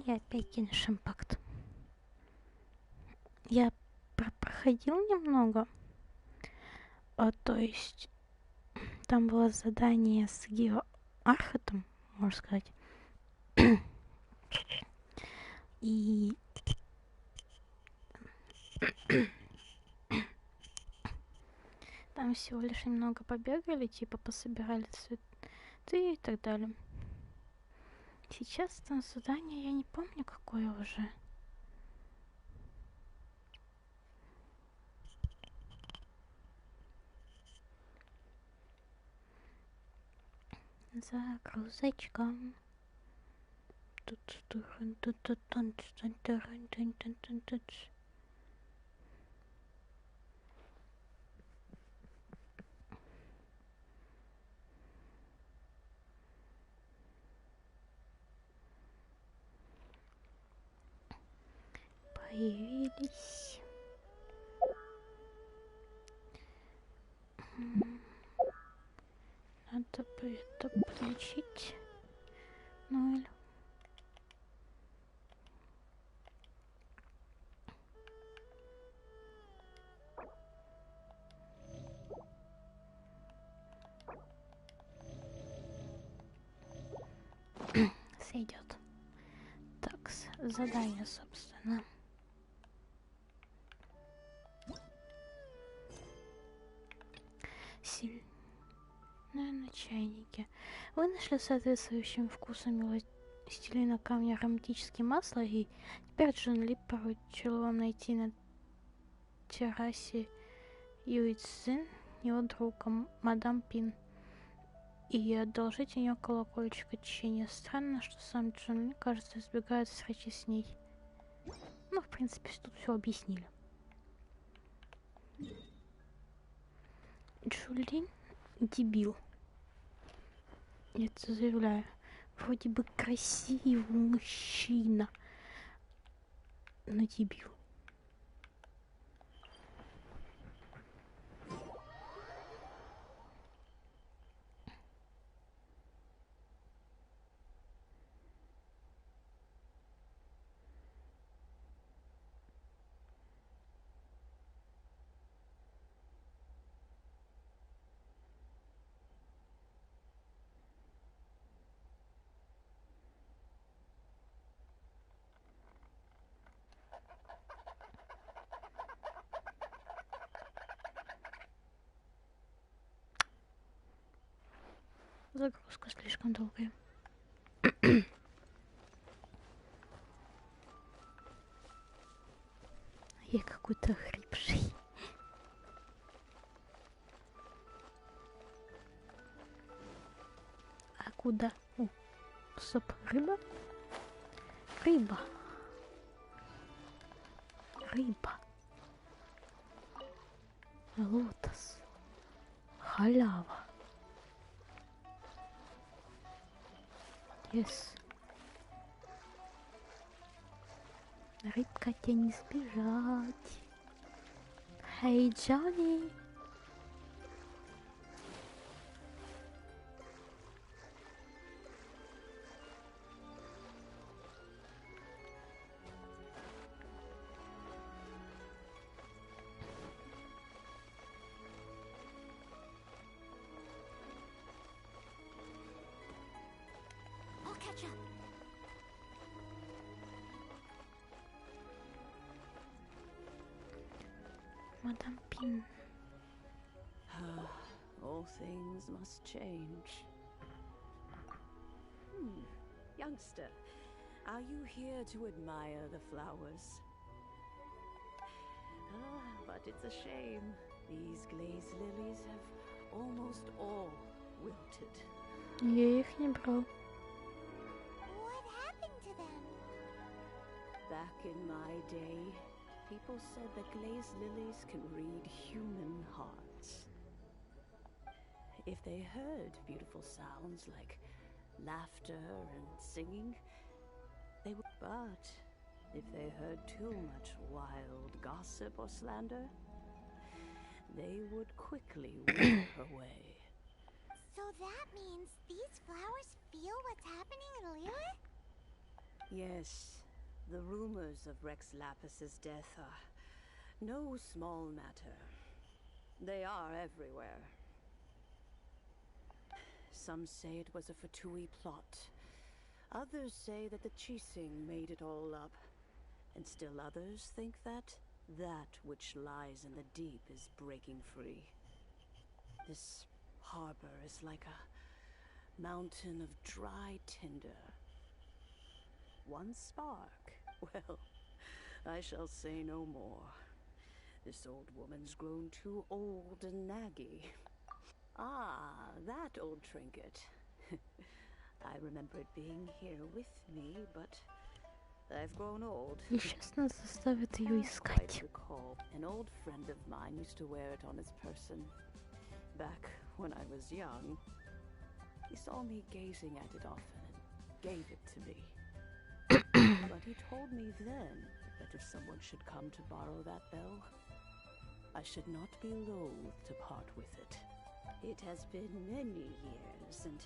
Я опять Genshin Impact. Я проходил немного. То есть там было задание с Геоархатом, можно сказать. И там всего лишь немного побегали, типа пособирали цветы и так далее. Сейчас там задание, я не помню, какое уже. Загрузочка. Появились. Надо бы это подключить. 0. Сойдет. Так, задание, собственно. Сильное на чайнике. Вы нашли соответствующим вкусом властелина камня ароматические масла, и теперь Джон Ли поручил вам найти на террасе Юйцзин его друга, мадам Пин, и одолжить у нее колокольчик очищения. Странно, что сам Джон Ли, кажется, избегает встречи с ней. Ну, в принципе, тут все объяснили. Джулин дебил. Я это заявляю. Вроде бы красивый мужчина, но дебил. Загрузка слишком долгая. Я какой-то хрипший. А куда? О, стоп, рыба? Рыба. Рыба. Лотос. Халява. Yes. Рыбка, тебе не сбежать. Hey, Johnny. I'll catch up. Мадам Пин. All things must change. Youngster, are you here to admire the flowers? But it's a shame. These glazed lilies have almost all wilted. Я их не брал. What happened to them? Back in my day, people said that glazed lilies can read human hearts. If they heard beautiful sounds like laughter and singing, they would. But if they heard too much wild gossip or slander, they would quickly wither away. So that means these flowers feel what's happening in Lilith? Yes, the rumors of Rex Lapis's death are no small matter. They are everywhere. Some say it was a Fatui plot. Others say that the Chising made it all up. And still others think that which lies in the deep is breaking free. This harbor is like a mountain of dry tinder. One spark. Well, I shall say no more. This old woman's grown too old and naggy. Ah, that old trinket. I remember it being here with me, but I've grown old. Несчастно заставит ее Can't quite искать. recall. An old friend of mine used to wear it on his person. Back when I was young, he saw me gazing at it often and gave it to me. But he told me then that if someone should come to borrow that bell, I should not be loath to part with it. It has been many years, and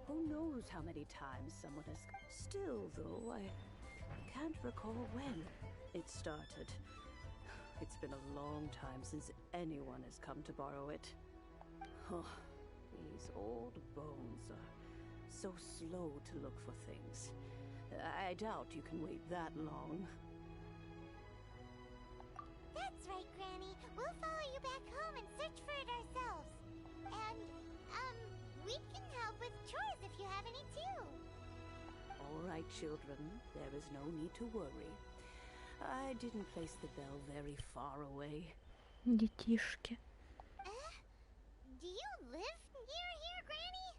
who knows how many times someone has... Still, though, I can't recall when it started. It's been a long time since anyone has come to borrow it. Oh, these old bones are so slow to look for things. I doubt you can wait that long. That's right, Granny. We'll follow you back home and search for it ourselves. And, we can help with chores if you have any too. All right, children. There is no need to worry. I didn't place the bell very far away. Детишки. Do you live near here, Granny?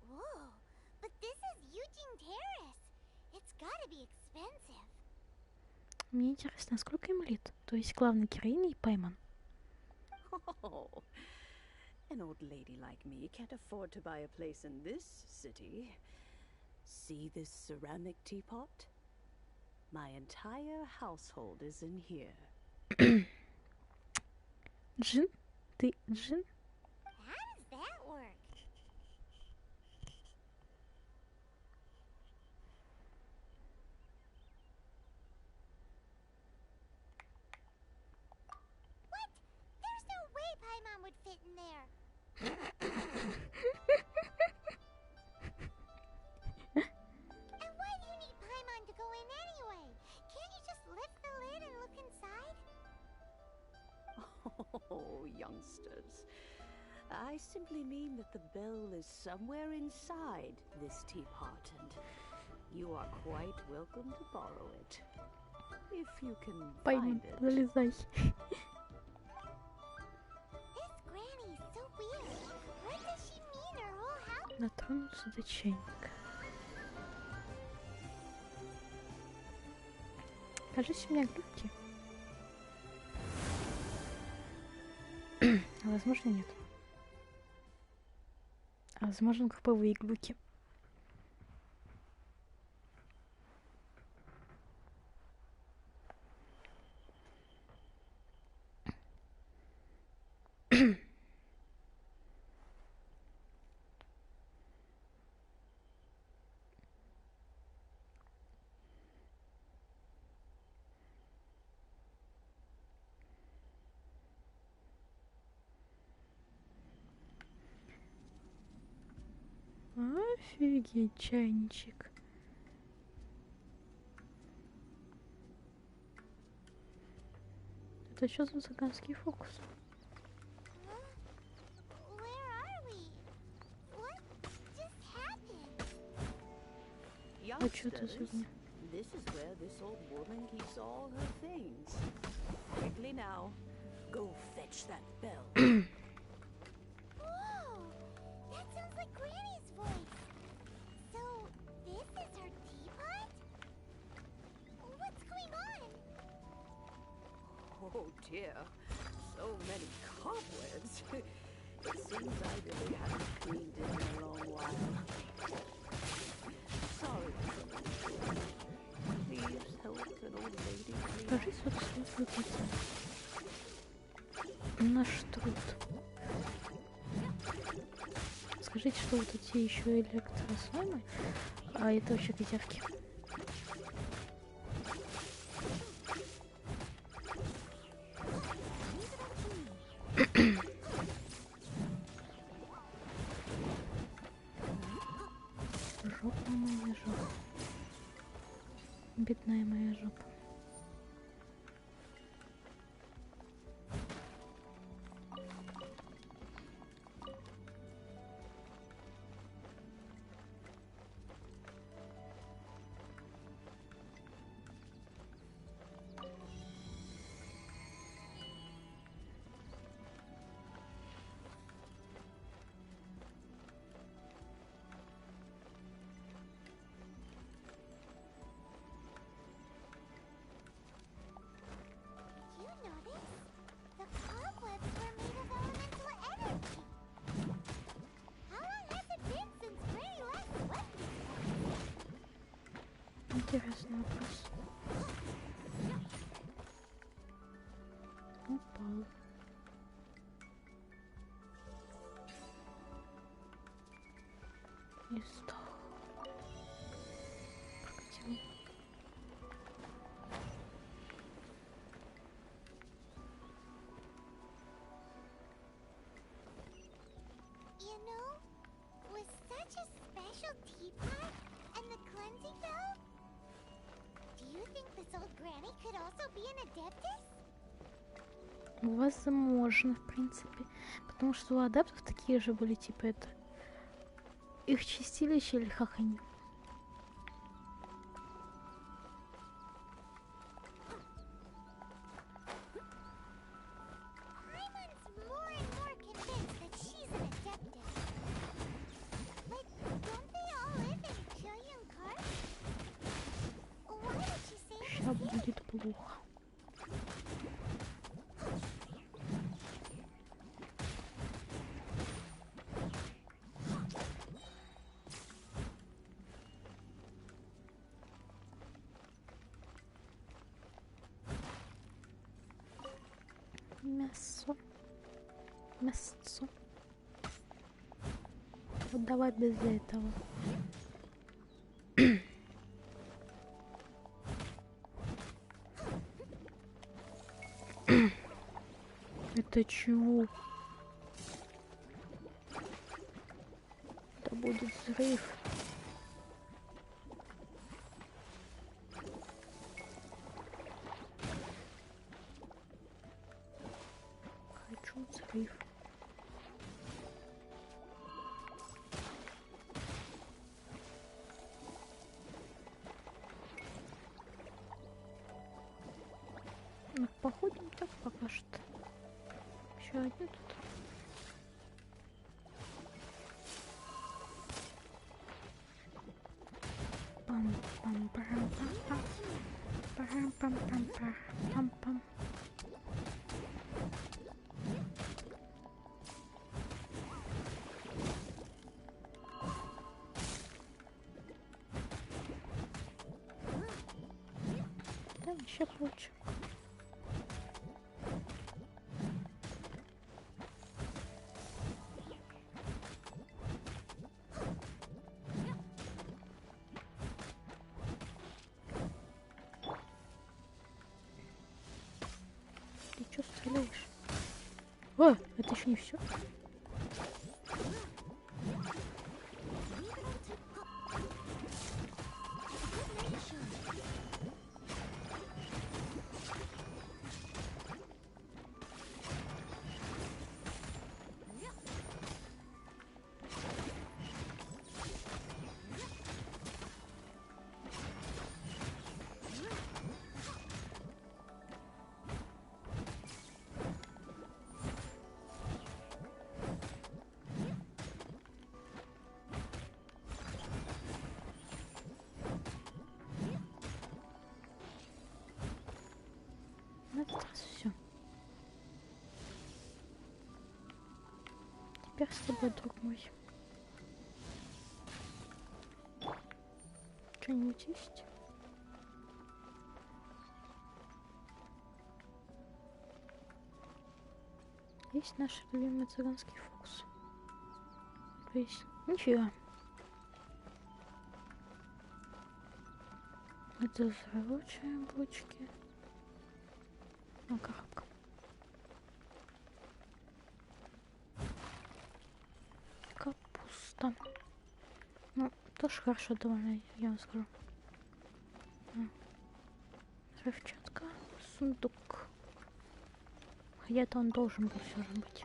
Whoa, but this is Eugene Terrace. It's gotta be expensive. Мне интересно, сколько им лет? То есть главной героиней пойман. Oh, an old lady like me can't afford to buy a place in this city. See this ceramic teapot? My entire household is in here. Джин? Ты Джин? How does that work? What? There's no way Paimon would fit in there. And why do you need Paimon to go in anyway? Can't you just lift the lid and look inside? Oh, youngsters. I simply mean that the bell is somewhere inside this teapot, and you are quite welcome to borrow it. If you can Пойман, find it. залезай. This Granny is so weird. What does she mean her whole house? Дотронуться до чайника. Кажется, у меня глюки. А возможно, нет. А возможно, групповые глюки. Офигеть, чайничек. Это что за цыганский фокус? Where are we? What just happened? А что это за Youngsters, фигня? this is where this old woman keeps all her things. Quickly now, go fetch that bell. Whoa! That sounds like Granny's voice. So, this is her teapot? What's going on? Oh dear, so many cobwebs. It seems I really haven't cleaned it in a long while. Sorry. Please help an old lady clean up. Кажись, вот вот эти. Наш труд. Скажите, что вот эти еще электрослаймы, а это вообще козявки. Жопа моя жопа. Бедная моя жопа. You notice? The cobwebs were made of elemental energy. How long has it been since Granny last swept these? Интересный вопрос. Упал. И сдох. Прокатил. You know, with such a special teapot and the cleansing bell, do you think this old granny could also be an adeptus? Возможно, в принципе. Потому что у адаптов такие же были, типа это. Их чистилище или хахань. Paimon's more and more convinced that she's an adeptus. But don't they all live in Jillian Park? Why would she say it Ща was here? будет плохо. Мясо. Мясо. Вот давай без этого. Это чего? Это будет взрыв. Хочу взрыв. Ну, походим так пока что. Еще одни тут. Пам-пам-пам-пам-пам. Пам-пам-пам-пам-пам-пам. Да, еще получше. Ты чё стреляешь? О, это еще не все. На этот раз все. Теперь с тобой, друг мой. Что-нибудь есть? Есть наш любимый цыганский фокус. Есть. Ничего. Это взрывочные бочки. Ну, коробка. пусто. Ну, тоже хорошо довольно, я вам скажу. Взрывчатка, сундук. Где-то он должен был все же быть.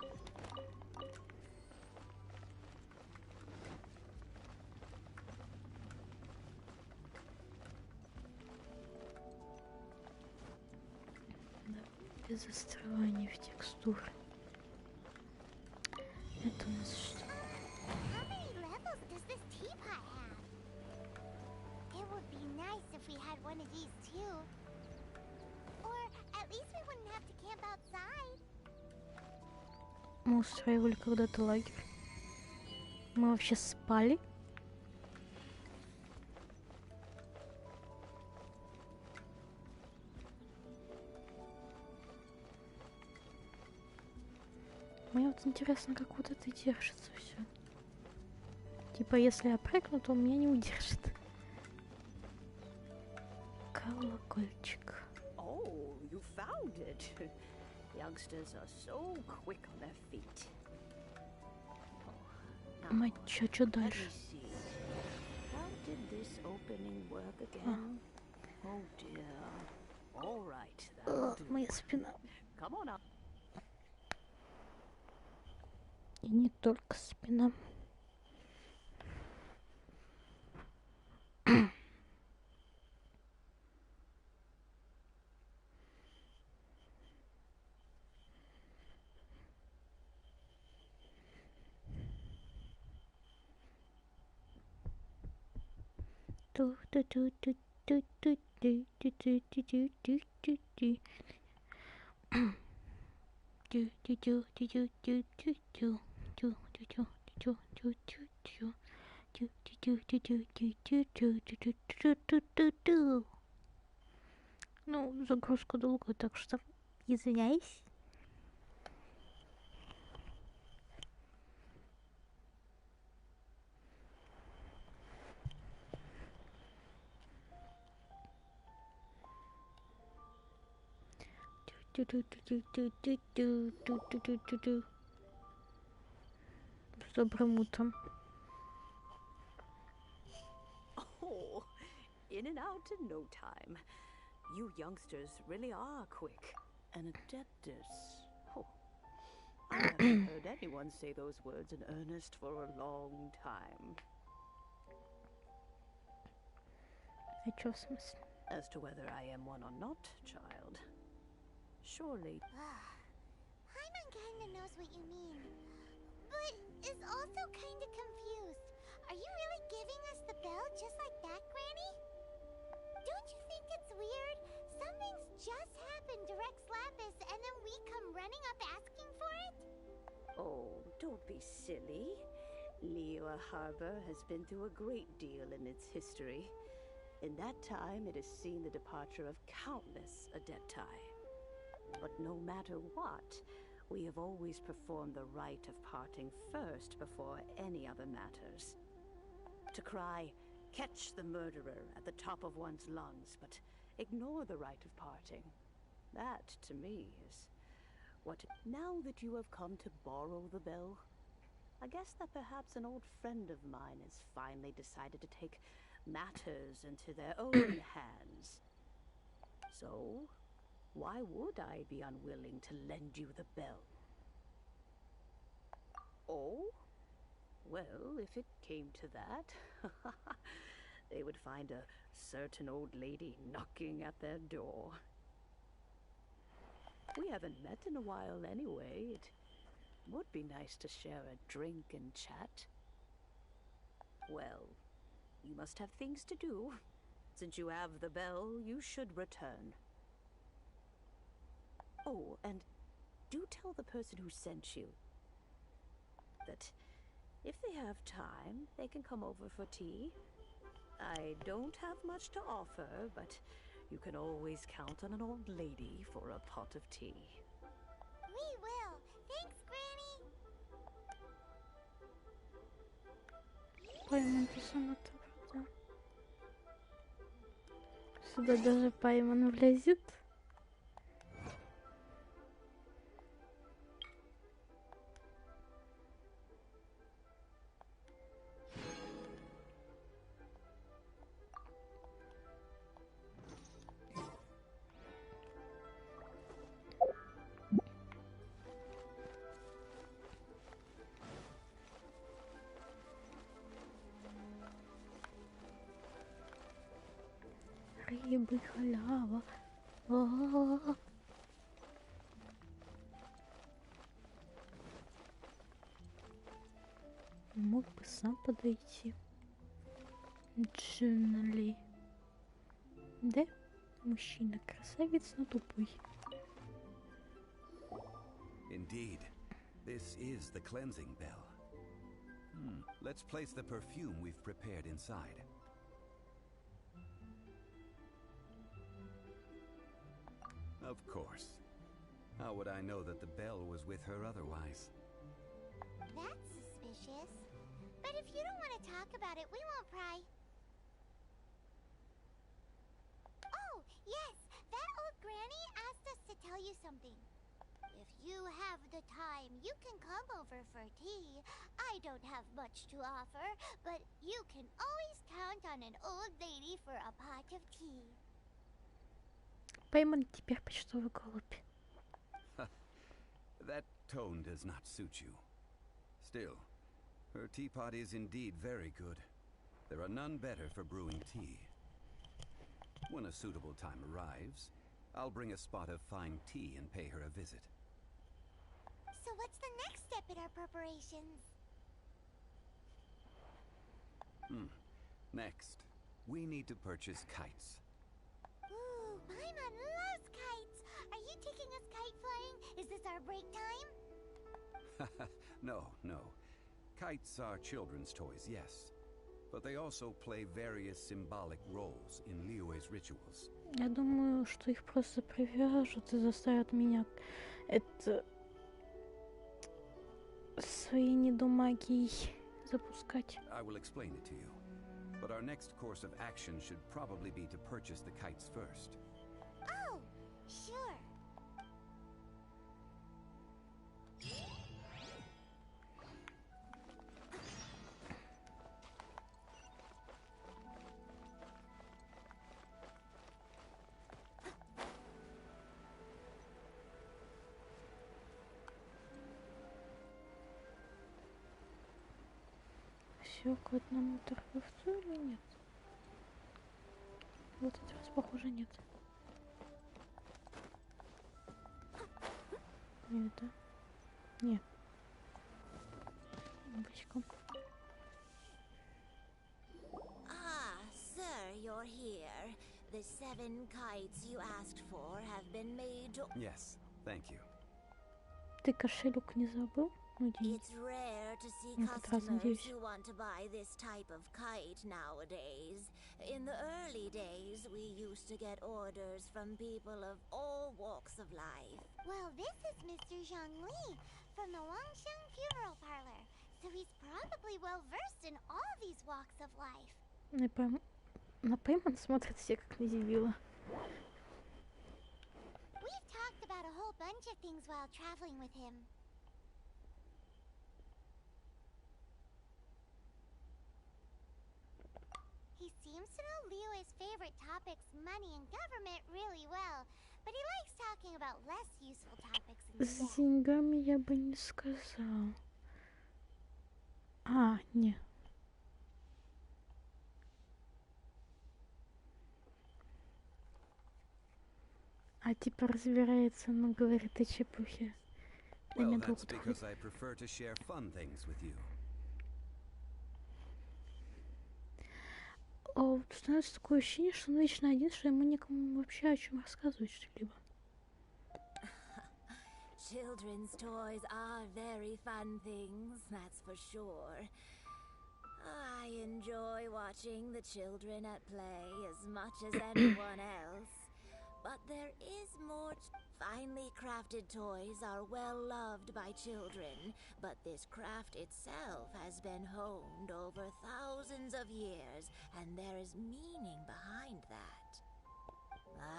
Да, без острования в текстуры. Это у нас что? How many levels does this teapot have? It would be nice if we had one of these too. Or at least we wouldn't have to camp outside. Мы устраивали когда-то лагерь. Мы вообще спали. Мне вот интересно, как вот это держится все. Типа, если я прыгну, то меня не удержит. Колокольчик. Oh, you found it. Youngsters are so quick on their feet. Мать, чё Let me дальше? see. How did this opening work again? Oh dear. All right, that'll do. Моя спина. Come on up. И не только спина. Ну, загрузка долгая, так что извиняюсь. С добрым утром. Oh, in and out in no time. You youngsters really are quick. An adeptus. Oh, I haven't heard anyone say those words in earnest for a long time. А чё в смысле? As to whether I am one or not, child, surely. Hyman kinda knows what you mean, but is also kinda confused. Are you really giving us the bell just like that, Granny? Don't you think it's weird? Something's just happened to Rex Lapis and then we come running up asking for it? Oh, don't be silly. Liyue Harbor has been through a great deal in its history. In that time, it has seen the departure of countless adepti. But no matter what, we have always performed the rite of parting first before any other matters. To cry, "Catch the murderer," at the top of one's lungs, but ignore the rite of parting. That, to me, is what... Now that you have come to borrow the bell, I guess that perhaps an old friend of mine has finally decided to take matters into their own hands. So, why would I be unwilling to lend you the bell? Oh? Well, if it came to that, they would find a certain old lady knocking at their door. We haven't met in a while anyway. It would be nice to share a drink and chat. Well, you must have things to do. Since you have the bell, you should return. Oh, and do tell the person who sent you that if they have time, they can come over for tea. I don't have much to offer, but you can always count on an old lady for a pot of tea. We will. Thanks, Granny. Пайман тусаната, да. Сюда даже Пайман влезет. рыбы халява. О-о-о. Мог бы сам подойти. Джинли. Да? Мужчина красавец, но тупой. Indeed, this is the cleansing bell. Let's place the perfume we've prepared inside. Of course. How would I know that the bell was with her otherwise? That's suspicious. But if you don't want to talk about it, we won't pry. Oh, yes! That old granny asked us to tell you something. If you have the time, you can come over for tea. I don't have much to offer, but you can always count on an old lady for a pot of tea. Пойман теперь почтовый голубь. That tone does not suit you. Still, her teapot is indeed very good. There are none better for brewing tea. When a suitable time arrives, I'll bring a spot of fine tea and pay her a visit. So what's the next step in our preparations? Next, we need to purchase kites. Ooh, Paimon loves kites! Are you taking us kite flying? Is this our break time? No. Kites are children's toys, yes. But they also play various symbolic roles in Liyue's rituals. Я думаю, что их просто привяжут и заставят меня это свои недомагии запускать. I will explain it to you. But our next course of action should probably be to purchase the kites first. Oh, sure. Все к одному торговцу или нет? В этот раз, похоже, нет. Это? Нет. Бочком. Ah, sir, you're here. The 7 kites you asked for have been made to... Yes, thank you. Ты кошелек не забыл? It's rare to see customers who want to buy this type of kite nowadays. In the early days, we used to get orders from people of all walks of life. Well, this is Mr. Zhongli from the Wangsheng Funeral Parlor, so he's probably well versed in all these walks of life. На Пейман смотрит все как на дебила. We've talked about a whole bunch of things while traveling with him. He seems to know Liyue's favorite topics, money and government, really well, but he likes talking about less useful topics instead. С деньгами я бы не сказал. А, не. А типа разбирается, но говорит о чепухе. Well, that's because I prefer to share fun things with you. Становится такое ощущение, что он вечно один, что ему некому вообще о чем рассказывать что-либо. Children's toys are very fun things, that's for sure. I enjoy watching the children at play as much as anyone else. But there is more. Finely crafted toys are well loved by children, but this craft itself has been honed over thousands of years, and there is meaning behind that.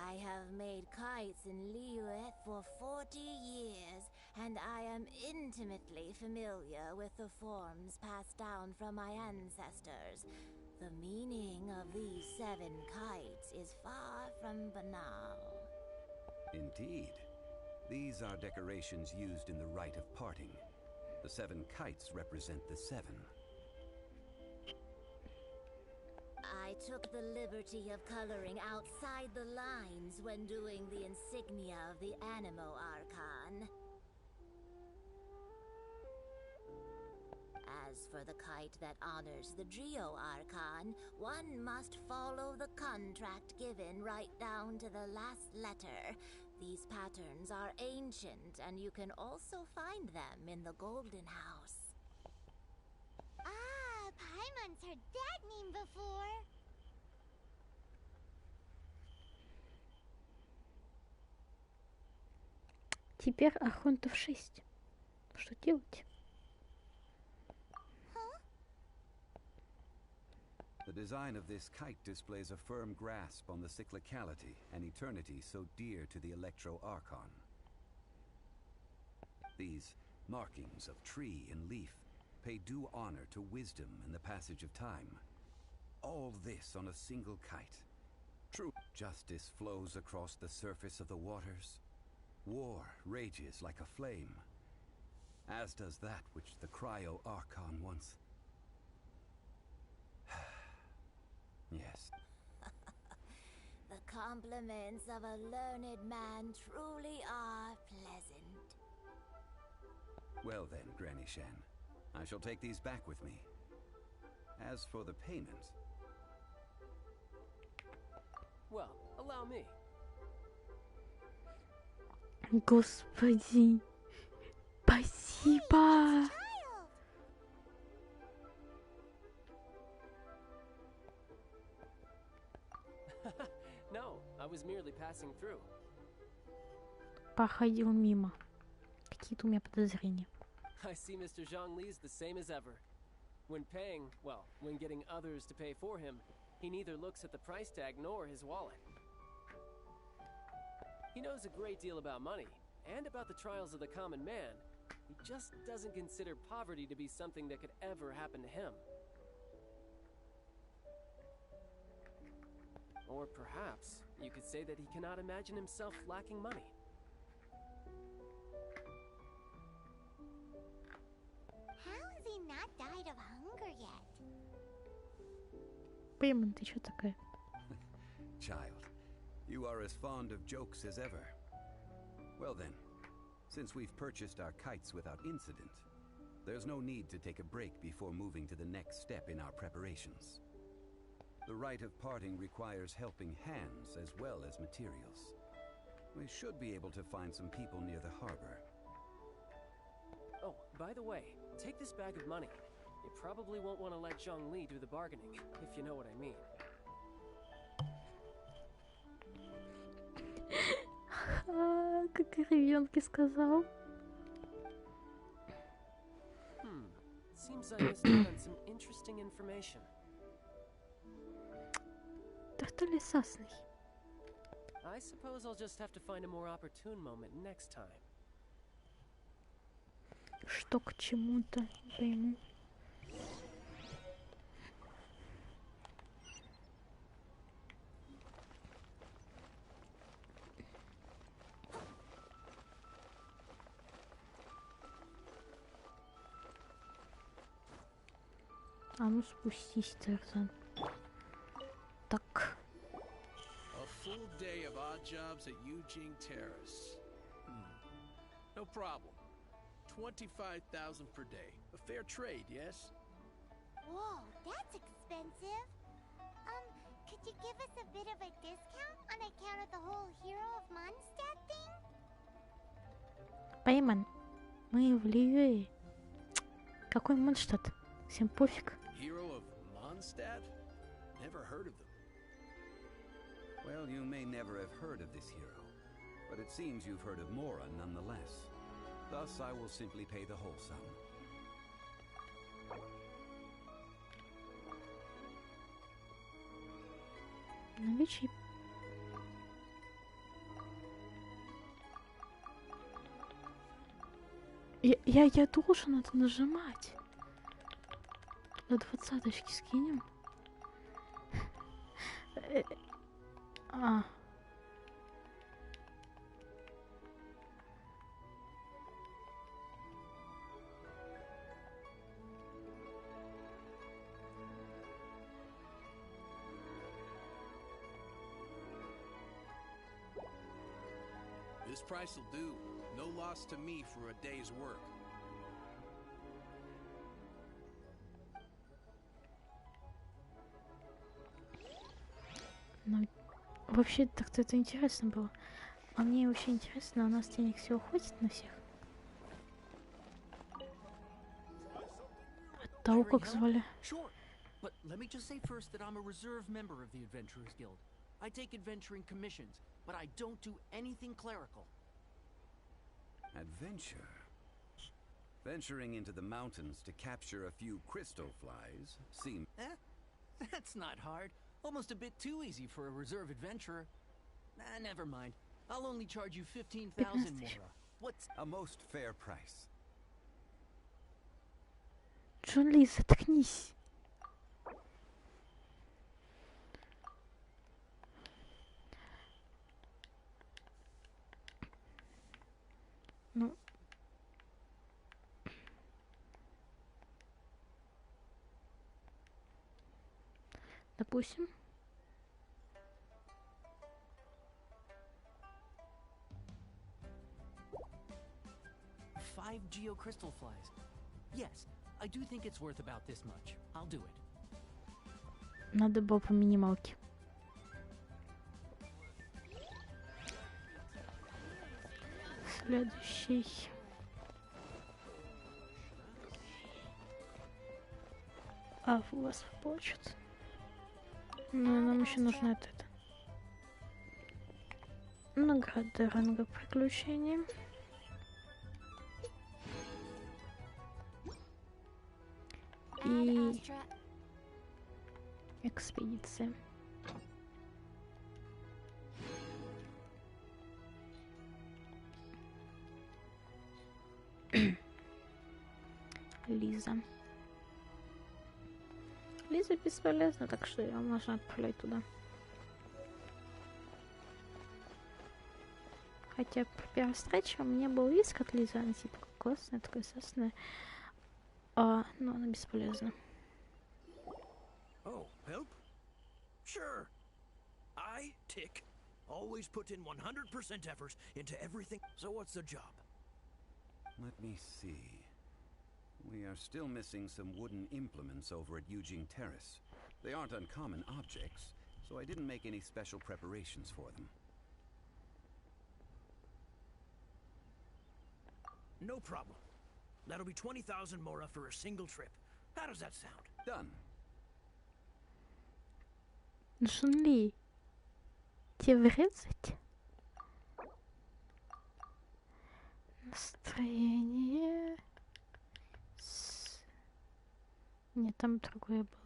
I have made kites in Liyue for 40 years, and I am intimately familiar with the forms passed down from my ancestors. The meaning of these 7 kites is far from banal. Indeed. These are decorations used in the rite of parting. The 7 kites represent the 7. I took the liberty of coloring outside the lines when doing the insignia of the Animo Archon. As for the kite that honors the Geo Archon, one must follow the contract given right down to the last letter. These patterns are ancient, and you can also find them in the Golden House. Ah, Paimon's heard that name before. Теперь архонтов 6. Что делать? The design of this kite displays a firm grasp on the cyclicality and eternity so dear to the Electro Archon. These markings of tree and leaf pay due honor to wisdom and the passage of time. All this on a single kite. True justice flows across the surface of the waters. War rages like a flame, as does that which the Cryo Archon once... Yes. The compliments of a learned man truly are pleasant. Well then, Granny Shan, I shall take these back with me. As for the payment... Well, allow me. Господи, спасибо. No, I was merely passing through. Проходил мимо. Какие-то у меня подозрения. I see Mr. Zhongli's the same as ever. When paying, well, when getting others to pay for him, he neither looks at the price tag nor his wallet. He knows a great deal about money, and about the trials of the common man. He just doesn't consider poverty to be something that could ever happen to him. Or perhaps, you could say that he cannot imagine himself lacking money. How has he not died of hunger yet? Пеймон, ты чё такая? Child, you are as fond of jokes as ever. Well then, since we've purchased our kites without incident, there's no need to take a break before moving to the next step in our preparations. The rite of parting requires helping hands as well as materials. We should be able to find some people near the harbor. Oh, by the way, take this bag of money. You probably won't want to let Zhongli do the bargaining, if you know what I mean. Как ребенки сказал. Seems I missed out on some interesting information. Тарталисасный. I suppose I'll just have to find a more opportune moment next time. Что к чему-то, не пойму. А ну спустись, Тарзан. Так. A full day of odd jobs at Eugene Terrace. No problem. 25,000 per day. A fair trade, yes? Whoa, that's expensive. Could you give us a bit of a discount on account of the whole Hero of Mondstadt thing? Пеймон, мы в Ливии. Какой Монштадт? Всем пофиг. Hero of Mondstadt? Never heard of them. Well, you may never have heard of this hero, but it seems you've heard of Mora nonetheless. Thus, I will simply pay the whole sum. Наличие. Я должен это нажимать. До 20-очки скинем. This price will do. No loss to me for a day's work. Ну, вообще так-то это интересно было. А мне вообще интересно, у нас денег всего хватит на всех? А того как звали? Sure, but let me just say first that I'm a reserve member of the Adventurers Guild. I take adventuring commissions, but I don't do anything clerical. Adventure? Venturing into the mountains to capture a few crystal flies seems... That's not hard. Almost a bit too easy for a reserve adventurer. Never mind. I'll only charge you 15,000 more. What's... a most fair price. Джон Ли, заткнись. Ну. Допустим. Five geocrystal flies. Yes, I do think it's worth about this much. I'll do it. Надо было по минималке. Следующий. А, у вас получится. Ну, нам еще нужно это. Награда ранга приключений. И экспедиция. Лиза. Лиза бесполезна, так что ее можно отправлять туда. Хотя при первой встрече у меня был вид, как Лиза, она типа классная, такая сосная. Но она бесполезна. Oh, help? Sure. I, Tick, always put in 100% effort into everything. So what's the job? Let me see. We are still missing some wooden implements over at Eugene Terrace. They aren't uncommon objects, so I didn't make any special preparations for them. No problem. That'll be 20,000 mora for a single trip. How does that sound? Done. Джон Ли, тебе врезать? Настроение. Нет, там другое было.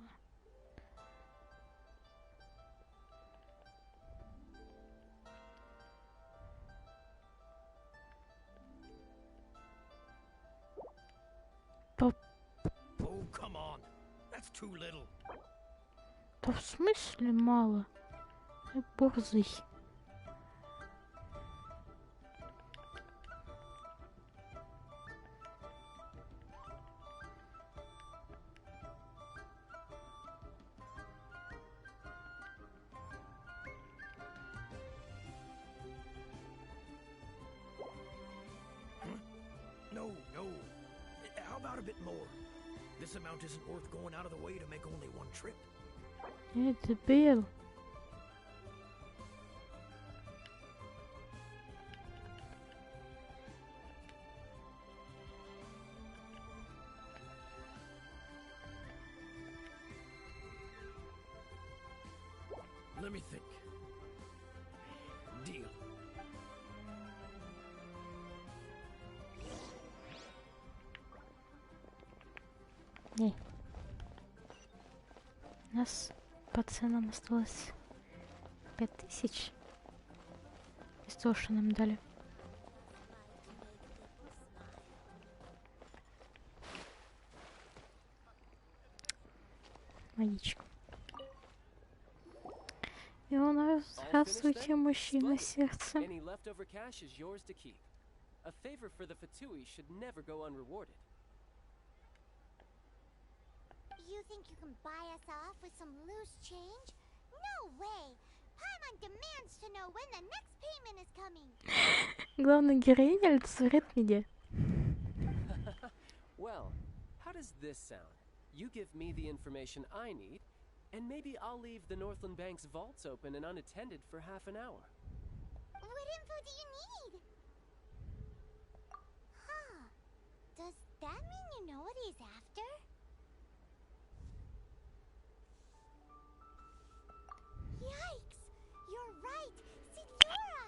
Oh, come on. That's too little. Да в смысле мало? Борзый. No, no. How about a bit more? This amount isn't worth going out of the way to make only one trip. Дебил. Let me think. Deal. Не. У нас по ценам осталось 5000. Из того, что нам дали. Магичка. И у нас, здравствуйте, мужчина сердца. Any leftover cash is yours to keep. A favor for the Fatui should never go unrewarded. You think you can buy us off with some loose change? No way! Paimon demands to to know when the next payment is coming. Главная героиня олицетворяет меня. Well, how does this sound? You give me the information I need, and maybe I'll leave the Northland Bank's vaults open and unattended for half an hour. What info do you need? Huh. Does that mean you know what he's after? Yikes! You're right! Situra!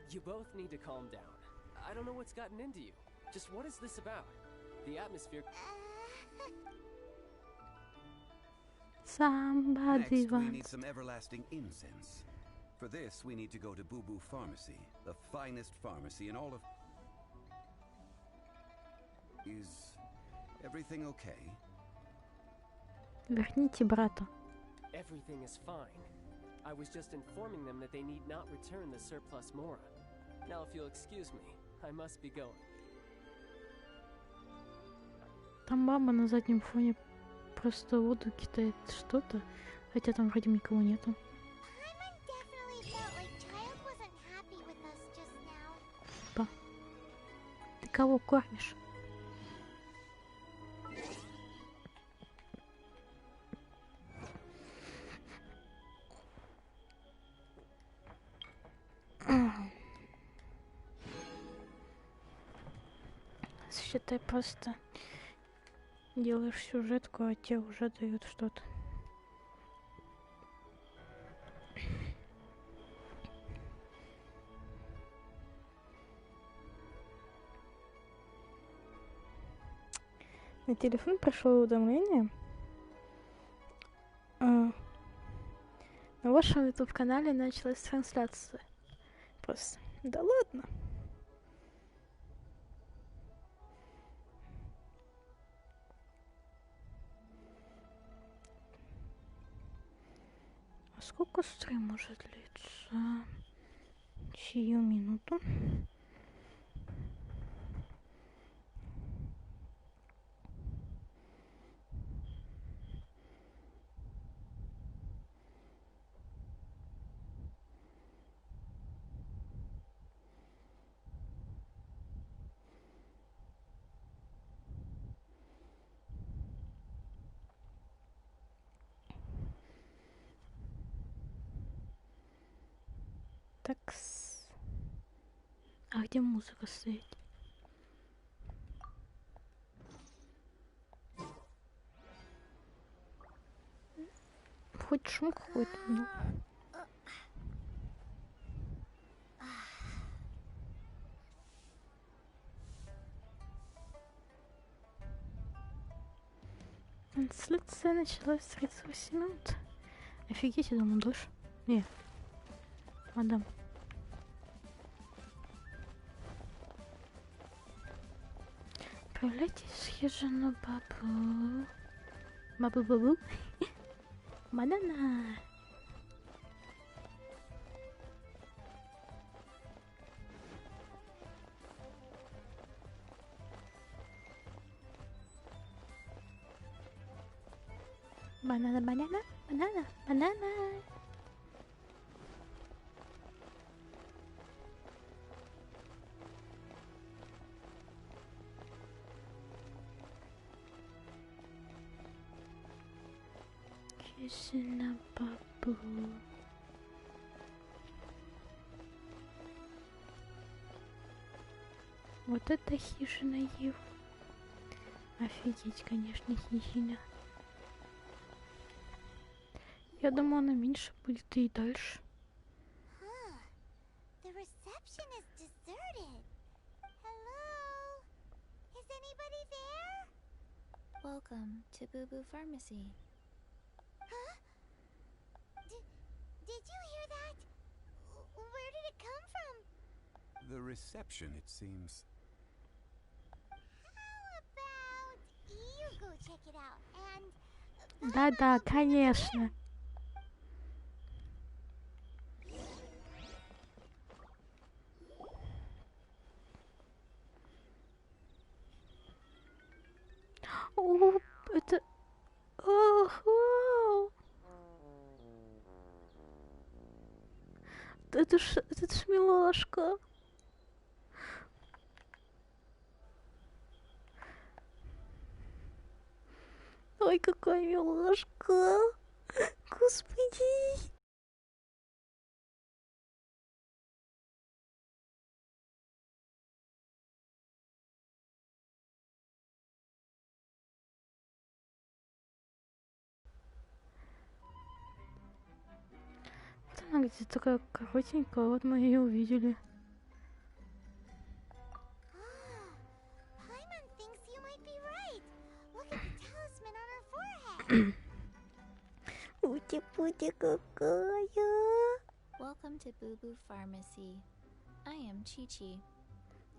You both need to calm down. I don't know what's gotten into you. Just what is this about? The atmosphere... Somebody Next, we need wants. some everlasting incense. For this, we need to go to Boo Boo Pharmacy, the finest pharmacy in all of... Is everything okay? Верните брата. Everything is fine. I was just informing them that they need not return the surplus Mora. Now, if you'll excuse me, I must be going. Там мама на заднем фоне просто воду кидает что-то, хотя там вроде никого нету. Paimon definitely felt like Child wasn't happy with us just now. Па. Ты кого кормишь? Считай, просто делаешь сюжетку, а тебе уже дают что-то. На телефон пришло уведомление. На вашем YouTube-канале началась трансляция. Просто. Да ладно. А сколько стрим может длиться? Сию минуту. Такс. А где музыка стоит? Хоть шум какой-то, ну. Трансляция началась 38 минут. Офигеть, я думаю, дольше. Не. Мадам. Отправляйтесь в хижину бабу. Бабу-бабу. Банана. Банана, банана, банана, банана. Хижина бабу. Вот это хижина его. Офигеть, конечно, хижина. Я думаю, она меньше будет и дальше. Huh. The reception is deserted. Hello? Is anybody there? Welcome to Boo Boo Pharmacy. Huh? Did you hear that? Where did it come from? The reception, it seems. How about you go check it out and... Да-да, конечно. О, это... Ох, вау. это ж милашка. Ой, какая милашка. Господи. Вот она где такая коротенькая, вот мы ее увидели. Paimon thinks you might be right. Look at the talisman on her forehead. Ути-пути какая. Welcome to Boo Boo Pharmacy. I am Chi-Chi.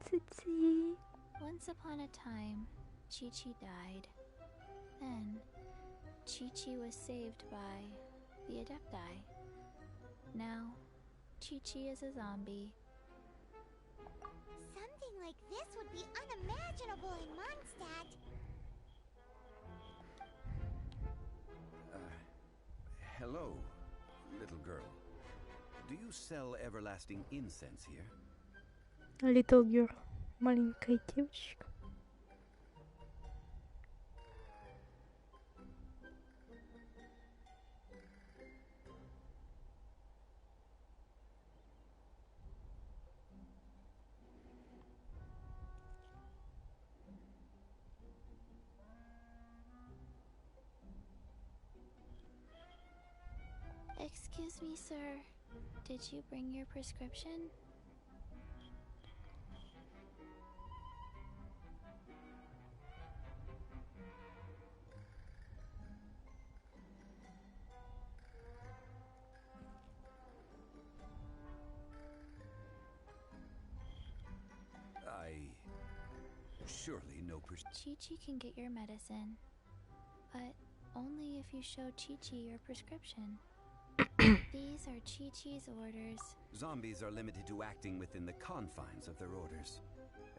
Ци-ци. Once upon a time, Chi-Chi died. Then, Chi-Chi was saved by the Adepti. Now, Chi-Chi is a zombie. Something like this would be unimaginable in Mondstadt. Hello, little girl. Do you sell everlasting incense here? Little girl. Маленькая девочка. Excuse me, sir. Did you bring your prescription? Surely no Chi-Chi can get your medicine, but only if you show Chi-Chi your prescription. These are Chi-Chi's orders. Zombies are limited to acting within the confines of their orders.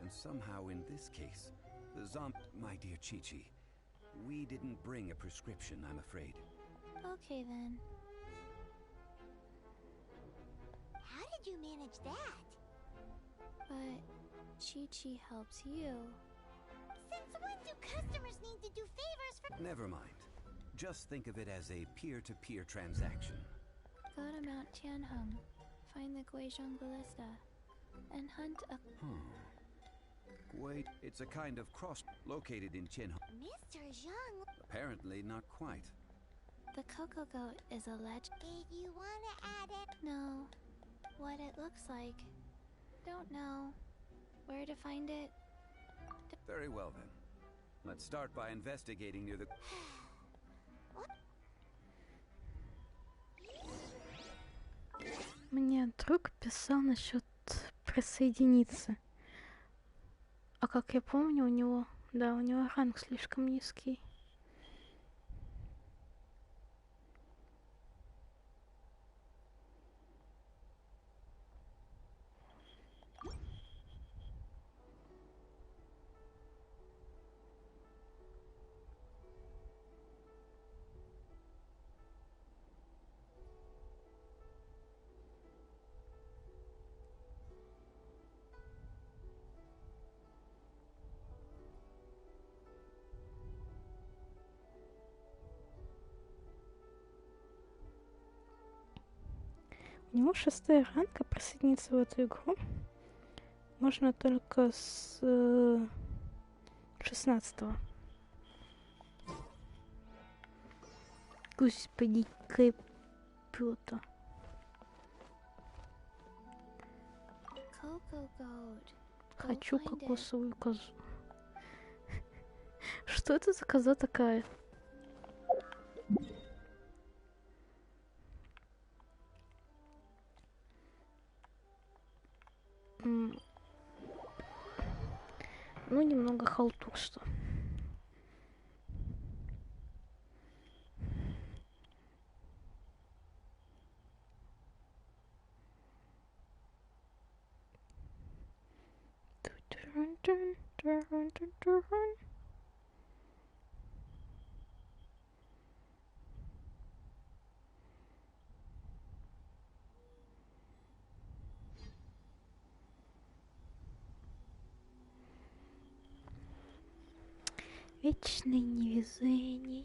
And somehow in this case, the My dear Chi-Chi, we didn't bring a prescription, I'm afraid. Okay then. How did you manage that? But Chi-Chi helps you. Since when do customers need to do favors for— Never mind. Just think of it as a peer-to-peer transaction. Go to Mount Tianheng, find the Guizhong Ballista, and hunt a— Wait, it's a kind of cross located in Tianheng. Mr. Zhang, Apparently not quite. The Coco Goat is a legend. if you want to add it— No. What it looks like. Don't know. Where to find it? Very well then. Let's start by investigating near the... Мне друг писал насчет присоединиться. А как я помню, у него ранг слишком низкий. У него 6-й ранг, а присоединиться в эту игру можно только с 16-го. Господи, какая пёта. Coco Goat. Хочу Go find it. кокосовую козу. Что это за коза такая? Ну, немного халтурства. Вечное невезение.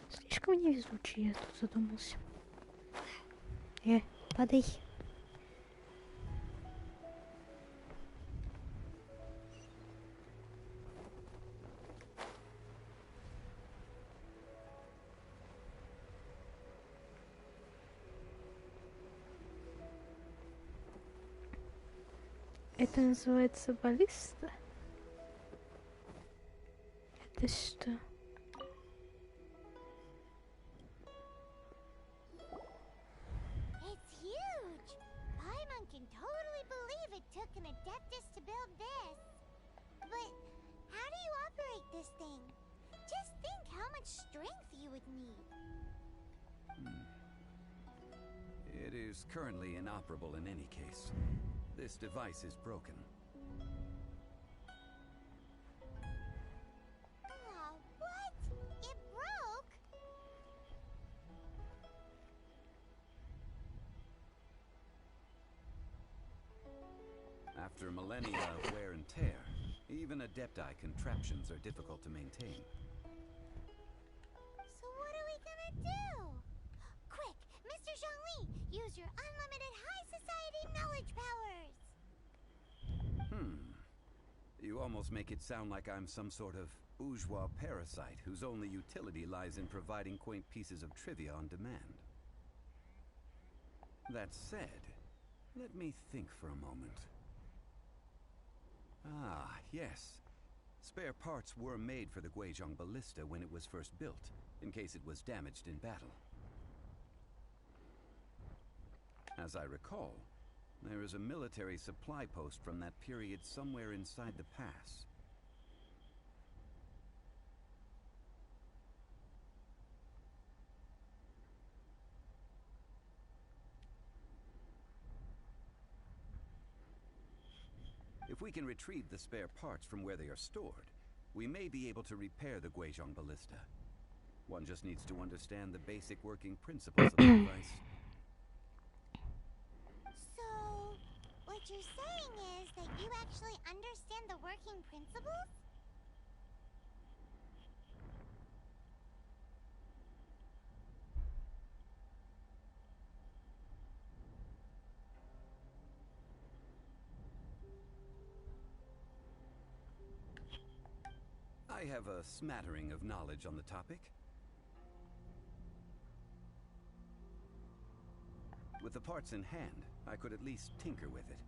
Слишком невезучий я тут задумался. Падай. Это называется баллиста? Это что? It's huge! Paimon can totally believe it took an Adeptus to build this. But how do you operate this thing? Just think how much strength you would need. It is currently inoperable in any case. This device is broken. Aw, what? It broke? After millennia of wear and tear, even Adepti contraptions are difficult to maintain. So what are we gonna do? Quick, Mr. Zhongli, use your unlimited high society knowledge powers! You almost make it sound like I'm some sort of bourgeois parasite whose only utility lies in providing quaint pieces of trivia on demand. That said, let me think for a moment. Ah, yes. Spare parts were made for the Guizhong Ballista when it was first built, in case it was damaged in battle. As I recall, there is a military supply post from that period somewhere inside the pass. If we can retrieve the spare parts from where they are stored, we may be able to repair the Guizhong Ballista. One just needs to understand the basic working principles of the device. So, what you're saying is that you actually understand the working principles? I have a smattering of knowledge on the topic. With the parts in hand, I could at least tinker with it.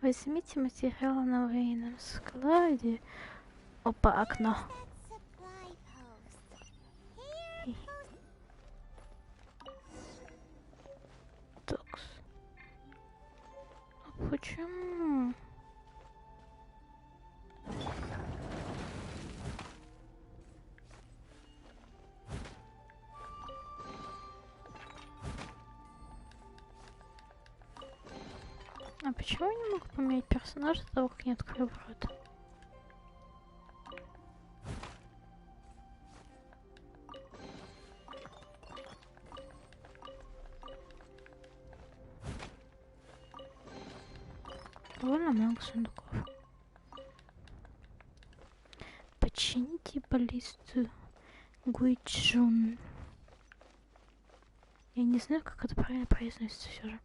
Возьмите материал на аварийном складе. Опа, окно. That's supply post. Here, Токс. А почему? А почему я не могу поменять персонажа до того, как не открою ворота? Довольно много сундуков. Почините баллисту Гуйчжун. Я не знаю, как это правильно произносится все же.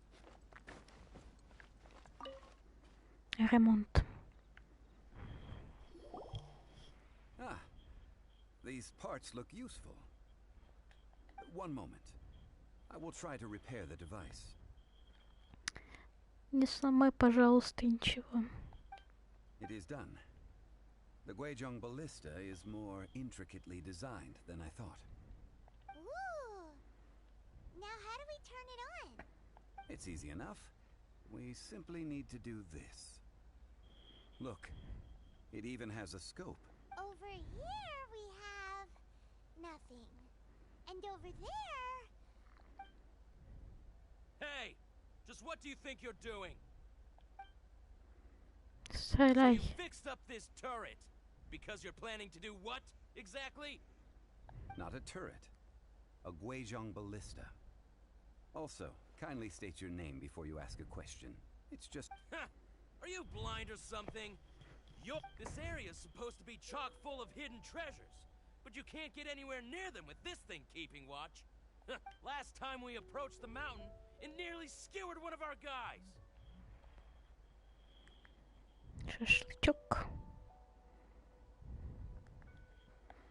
Ремонт. Ah, these parts look useful. One moment. I will try to repair the device. Не сломай, пожалуйста, ничего. It is done. The Guizhong Ballista is more intricately designed than I thought. ooh! Now how do we turn it on? It's easy enough. We simply need to do this. Look, it even has a scope. Over here we have nothing. And over there... Hey! Just what do you think you're doing? So Стреляй. you fixed up this turret because you're planning to do what exactly? Not a turret. A Guizhong ballista. Also, kindly state your name before you ask a question. It's just... Are you blind or something? This area is supposed to be chock full of hidden treasures, but you can't get anywhere near them with this thing keeping watch. Last time we approached the mountain, it nearly skewered one of our guys. Шашлычок.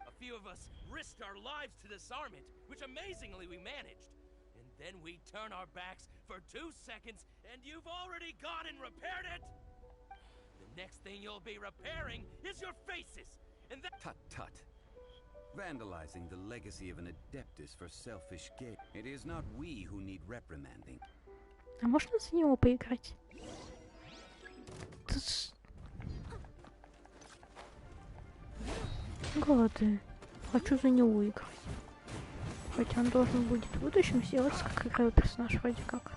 A few of us risked our lives to disarm it, which amazingly we managed. And then we turn our backs for 2 seconds, and you've already gone and repaired it! The next thing you'll be repairing is your faces! And that— Tut tut. Vandalizing the legacy of an adeptus for selfish gain. It is not we who need reprimanding. А можно за него поиграть? Гады. Хочу за него играть. Хотя он должен будет в будущем сделать как игровой персонаж вроде как.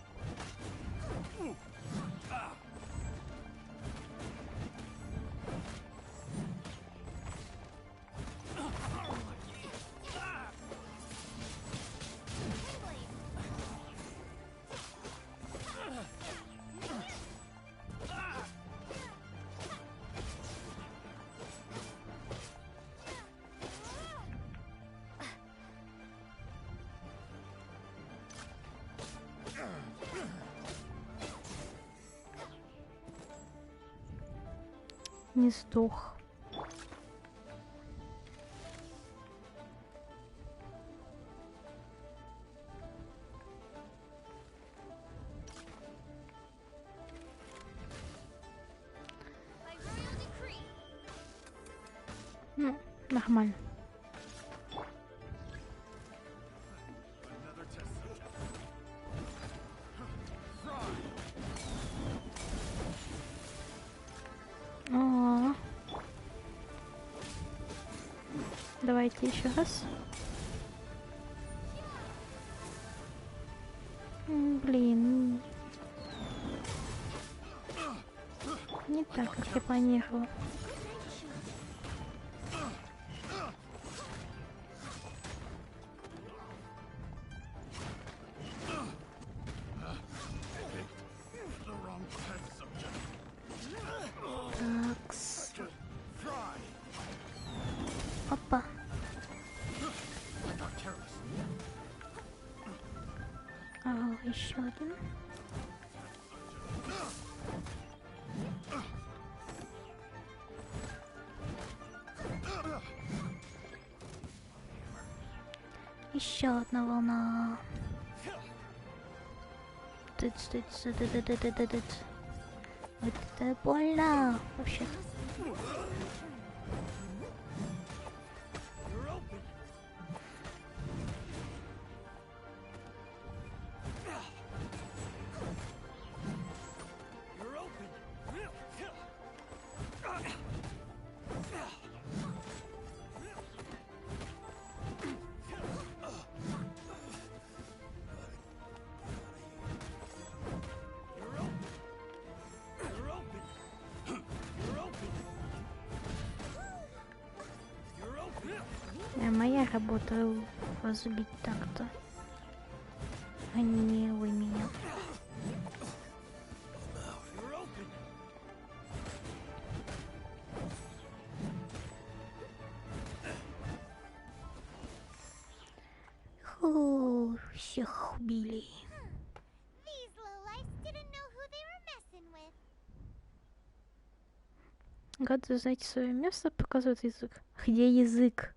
Не сдох. Ну, нормально. Давайте еще раз. Блин. Не так, как я планировала. Такс. Опа. Еще один. Еще одна волна. Вот это больно вообще. Моя работа вас убить так-то, а не вы меня. Фу, всех убили. Гады, знаете свое место, показывает язык. Где язык?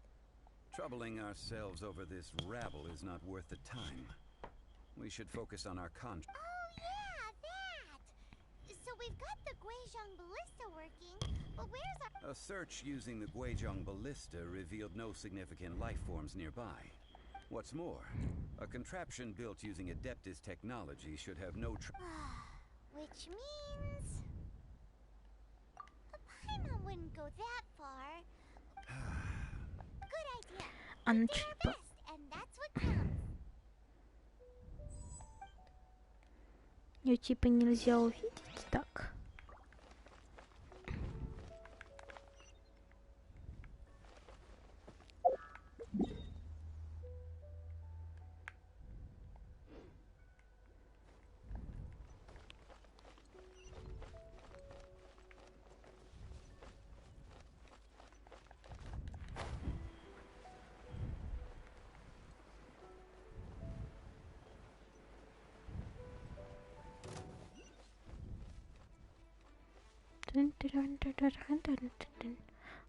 Troubling ourselves over this rabble is not worth the time. We should focus on our contract. Oh yeah, that! So we've got the Guizhong ballista working, but where's our— A search using the Guizhong ballista revealed no significant life forms nearby. What's more, a contraption built using Adeptus technology should have no Which means... a Paimon wouldn't go that far. Good idea. Она We did our чипа. best, and that's what counts. Ее типа нельзя увидеть, так.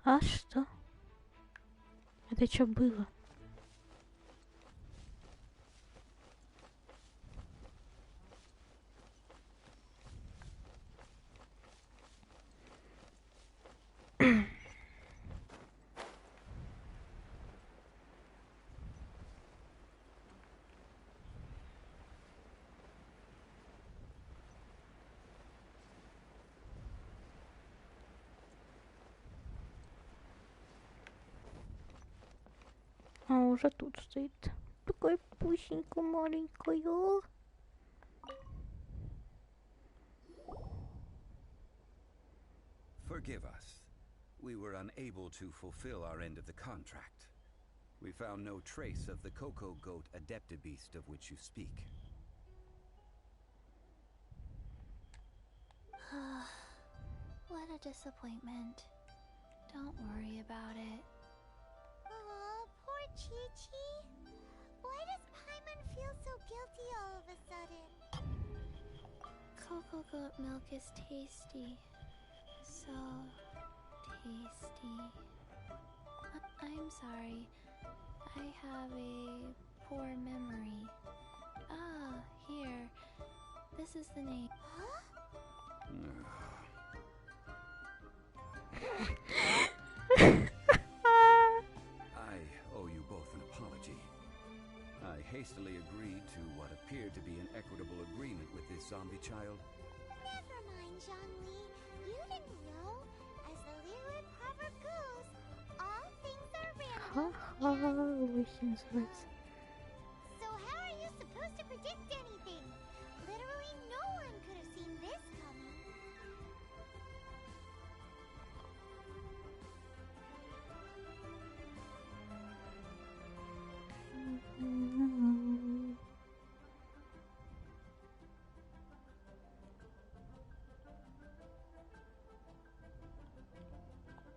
А что? Это что было? А уже тут стоит. Такая пусенька маленькая. Forgive us. We were unable to fulfill our end of the contract. We found no trace of the Cocoa Goat Adeptabeast of which you speak. What a disappointment. Don't worry about it. Aw, poor Chi-Chi. Why does Paimon feel so guilty all of a sudden? Cocoa goat milk is tasty. So tasty. I'm sorry. I have a poor memory. Ah, here. This is the name. I owe you both an apology. I hastily agreed to what appeared to be an equitable agreement with this zombie child. Never mind, Zhongli. You didn't know. As the lyric proverb goes, all things are random. So how are you supposed to predict anything? Literally no one could have seen this coming.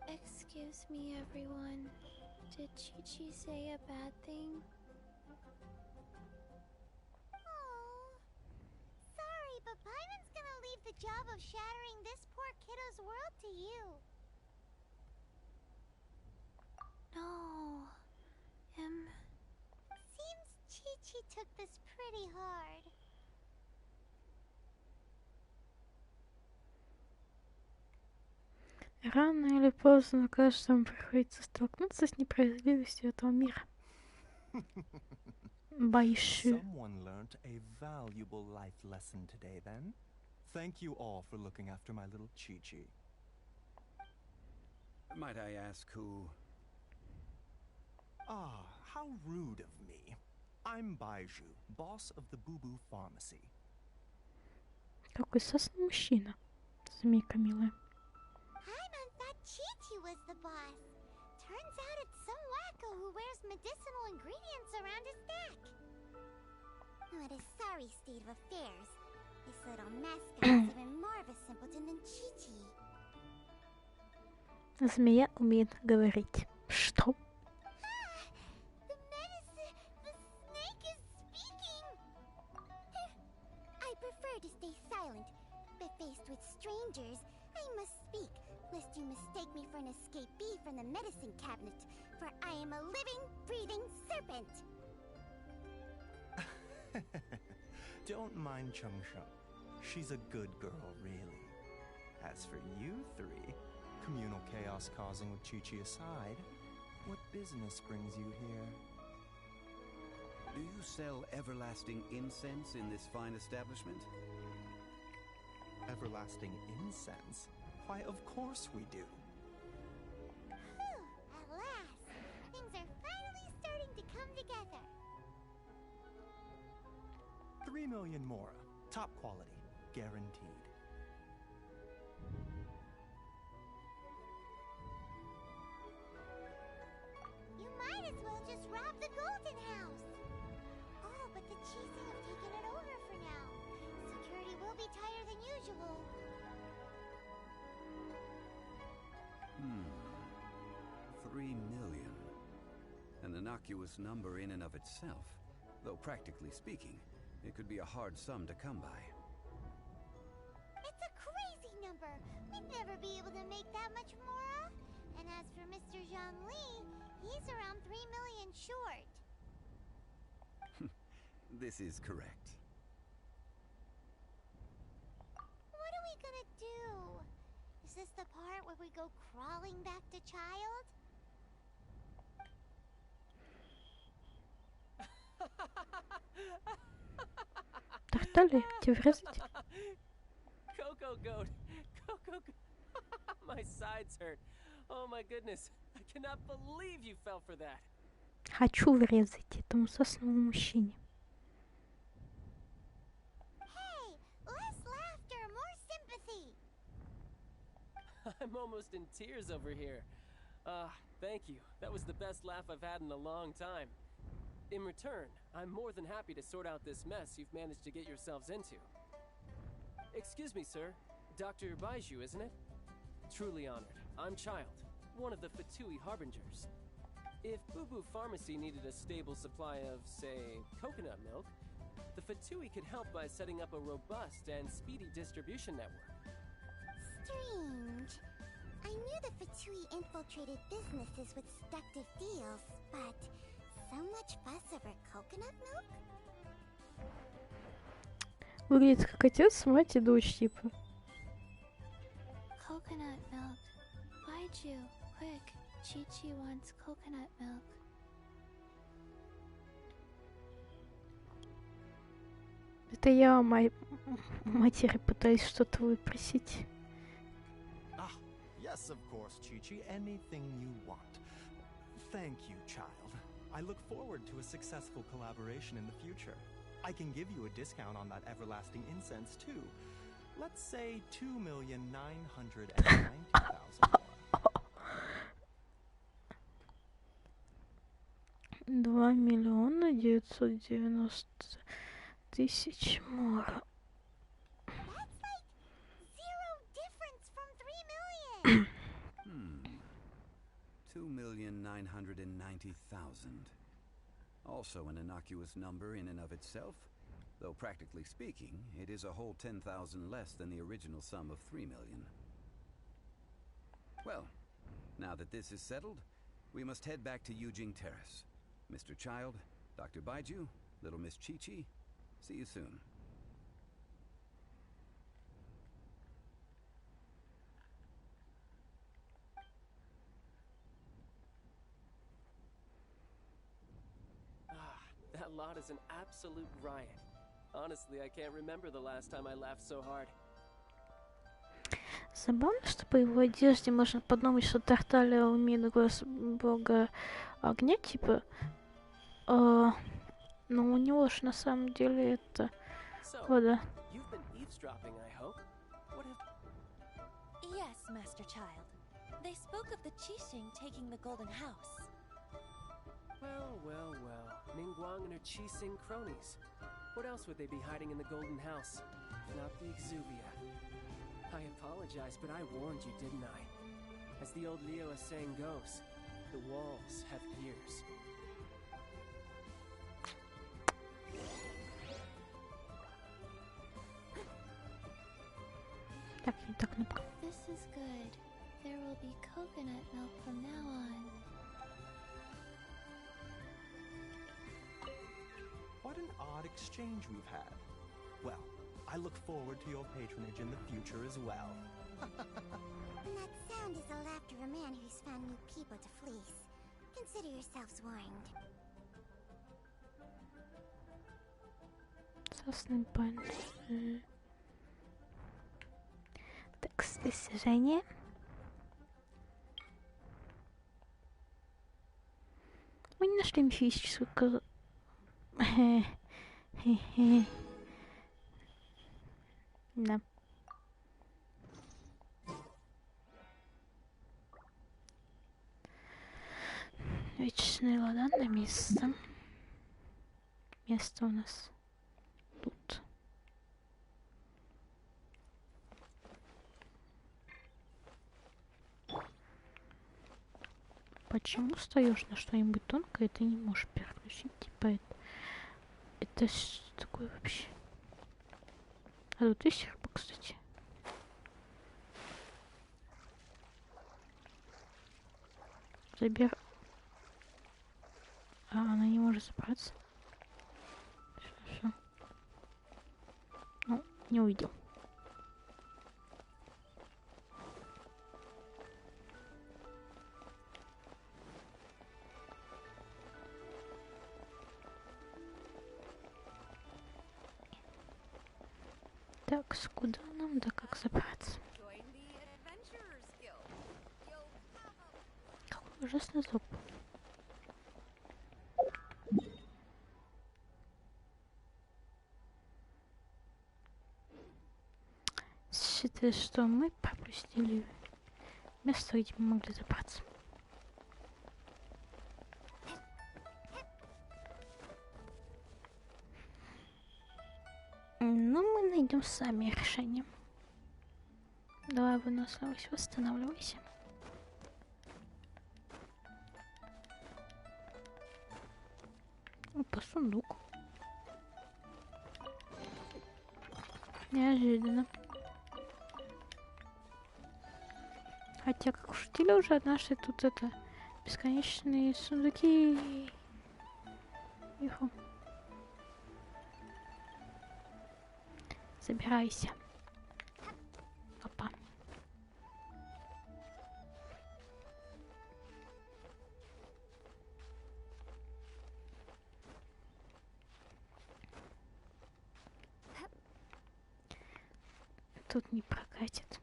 Excuse me, everyone. Did Chi-Chi say a bad thing? Oh, sorry, but Paimon's gonna leave the job of shattering this poor kiddo's world to you. No. Seems Chi-Chi took this pretty hard. Рано или поздно каждому приходится столкнуться с несправедливостью этого мира. Байши. Someone learnt a valuable life lesson today, then. Thank you all for looking after my little Chi-Chi. Might I ask who... Ah, how rude of me. I'm Baiju, boss of the Boo Boo Pharmacy. Какой сосный мужчина. Змейка милая. Paimon thought Chi-Chi was the boss. Turns out it's some wacko who wears medicinal ingredients around his neck. What a sorry state of affairs. This little mascot is even more of a simpleton than Chi-Chi. Змея умеет говорить. Что? The medicine, the snake is speaking. I prefer to stay silent, but faced with strangers, I must speak, lest you mistake me for an escapee from the medicine cabinet, for I am a living, breathing serpent. Don't mind Chung-Sheng. She's a good girl, really. As for you three, communal chaos causing with Chi-Chi aside, what business brings you here? Do you sell everlasting incense in this fine establishment? Everlasting incense? Why, of course we do. Whew, at last, things are finally starting to come together. 3 million mora. Top quality. Guaranteed. You might as well just rob the Golden House. Oh, but the Cheesy have taken it over for now. Security will be tighter than usual. 3 million. An innocuous number in and of itself. Though practically speaking, it could be a hard sum to come by. It's a crazy number, We'd never be able to make that much more. And as for Mr. Zhongli, he's around 3 million short. This is correct. What are we gonna do? Is this the part where we go crawling back to Child? Тартали, тебе врезать? Coco goat. Coco goat. My sides hurt. Oh my goodness. I cannot believe you fell for that. Хочу врезать этому сосному мужчине. Hey, less laughter, more sympathy. I'm almost in tears over here. Thank you. That was the best laugh I've had in a long time. In return, I'm more than happy to sort out this mess you've managed to get yourselves into. Excuse me, sir. Dr. Baiju, isn't it? Truly honored. I'm Child, one of the Fatui Harbingers. If Boo Boo Pharmacy needed a stable supply of, say, coconut milk, the Fatui could help by setting up a robust and speedy distribution network. Strange. I knew the Fatui infiltrated businesses with seductive deals, but so much fuss over coconut milk? Выглядит как отец, мать и дочь, типа. Coconut milk. Baiju, quick. Chi-Chi wants coconut milk. Это я у матери пытаюсь что-то выпросить. Ah, yes, of course, Chi-Chi. Anything you want. Thank you, child. I look forward to a successful collaboration in the future. I can give you a discount on that everlasting incense, too. Let's say 2,990,000 more. 2,990,000 мора. That's like zero difference from 3 million. 2,990,000. Also an innocuous number in and of itself, though practically speaking, it is a whole 10,000 less than the original sum of 3 million. Well, now that this is settled, we must head back to Yujing Terrace. Mr. Child, Dr. Baiju, little Miss Chi-Chi, see you soon. That lot is an absolute riot. Honestly, I can't remember the last time I laughed so hard. Забавно, что по его одежде можно подумать, что Тарталия умеет голос бога огня, типа. Но у него ж на самом деле это вода. You've been eavesdropping, I hope. What have... Yes, Master Child. They spoke of the Qixing taking the Golden House. Well, well, well. Ningguang and her Qixing cronies. What else would they be hiding in the Golden House? If not the Exuvia. I apologize, but I warned you, didn't I? As the old Liyue saying goes, the walls have ears. Так, не та кнопка. This is good. There will be coconut milk from now on. What an odd exchange we've had. Well, I look forward to your patronage in the future as well. And that sound is the laughter of a man who's found new people to fleece. Consider yourselves warned. Сосны больные. Так, достижение. Мы не нашли мифическую козу. Да. Вечная вода на место. Место у нас тут. Почему встаешь на что-нибудь тонкое, и ты не можешь переключить? Типа это что такое вообще? А тут есть рыба, кстати. Забер... А, она не может забраться. Всё. Ну, не увидел. Так, куда нам, да как забраться? Какой ужасный звук. Считаю, что мы пропустили место, где мы могли забраться. Ну, мы найдем сами решение. Давай, выносливость, восстанавливайся. Опа, сундук. Неожиданно. Хотя, как шутили уже однажды, тут это бесконечные сундуки. Иху. Забирайся. Опа. Тут не прокатит.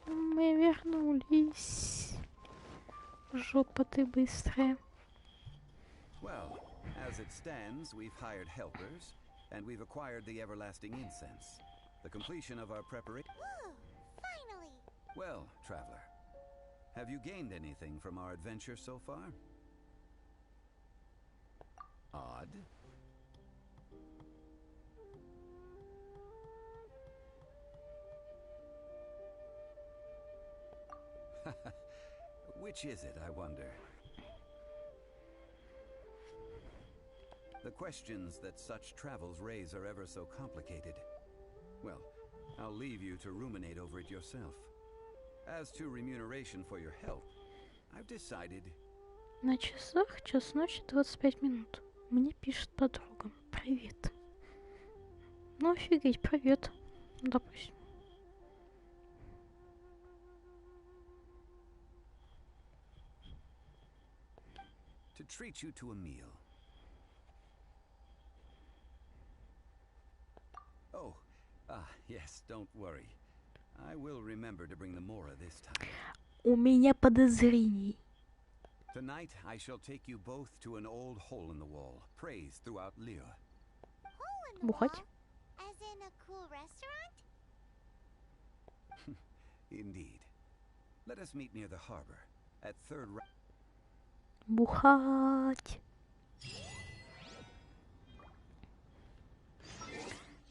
Мы вернулись. Жопа ты быстрая. Well, as it stands, we've hired helpers, and we've acquired the everlasting incense. The completion of our preparation... Woo! Finally! Well, traveler, have you gained anything from our adventure so far? Odd. Which is it, I wonder? The questions that such travels raise are ever so complicated. Well, I'll leave you to ruminate over it yourself. As to remuneration for your help, I've decided... На часах час ночи 25 минут. Мне пишет подруга. Привет. Ну офигеть, привет. Допустим. To treat you to a meal. Oh, yes, don't worry. I will remember to bring the Mora this time. У меня подозрений. Tonight, I shall take you both to an old hole in the wall, praised throughout Lille. Hole in the Бухать? wall? As in a cool restaurant? Indeed. Let us meet near the harbor, at third... Бухать.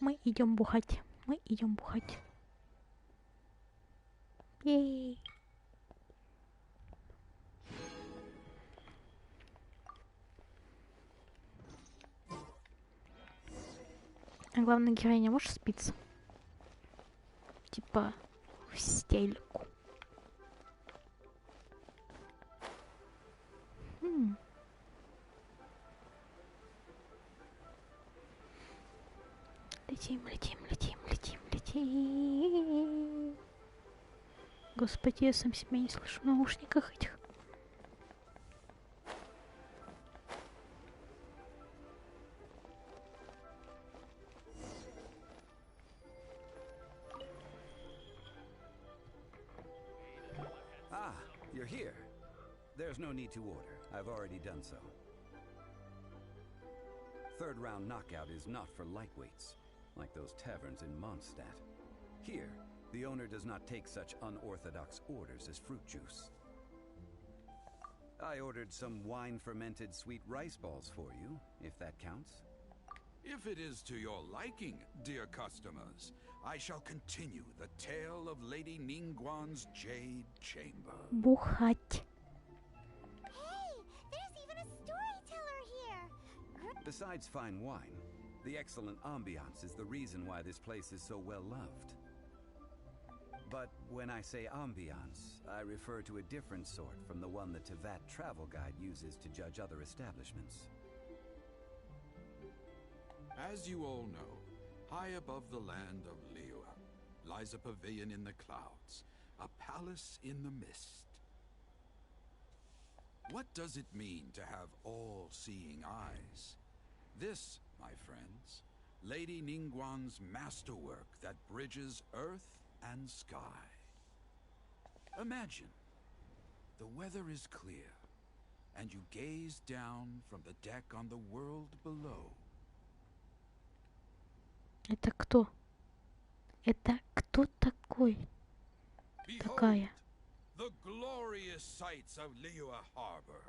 Мы идем бухать. Мы идем бухать. Ей. А главная героиня может спиться? Типа в стельку. Летим, летим, летим, летим, летим. Господи, я сам себя не слышу в наушниках этих. Ah, you're here. There's no need to order. I've already done so. Third round knockout is not for lightweights, like those taverns in Mondstadt. Here, the owner does not take such unorthodox orders as fruit juice. I ordered some wine-fermented sweet rice balls for you, if that counts. If it is to your liking, dear customers, I shall continue the tale of Lady Ningguang's Jade Chamber. Бухать. Hey, there's even a storyteller here. Besides fine wine, the excellent ambiance is the reason why this place is so well loved. But when I say ambiance, I refer to a different sort from the one the Tevat travel guide uses to judge other establishments. As you all know, high above the land of Liyue lies a pavilion in the clouds, a palace in the mist. What does it mean to have all-seeing eyes? This, my friends, Lady Ningguang's masterwork that bridges earth and sky. Imagine, the weather is clear, and you gaze down from the deck on the world below. Это кто? Это кто такой? Такая. The glorious sights of Liyue Harbor.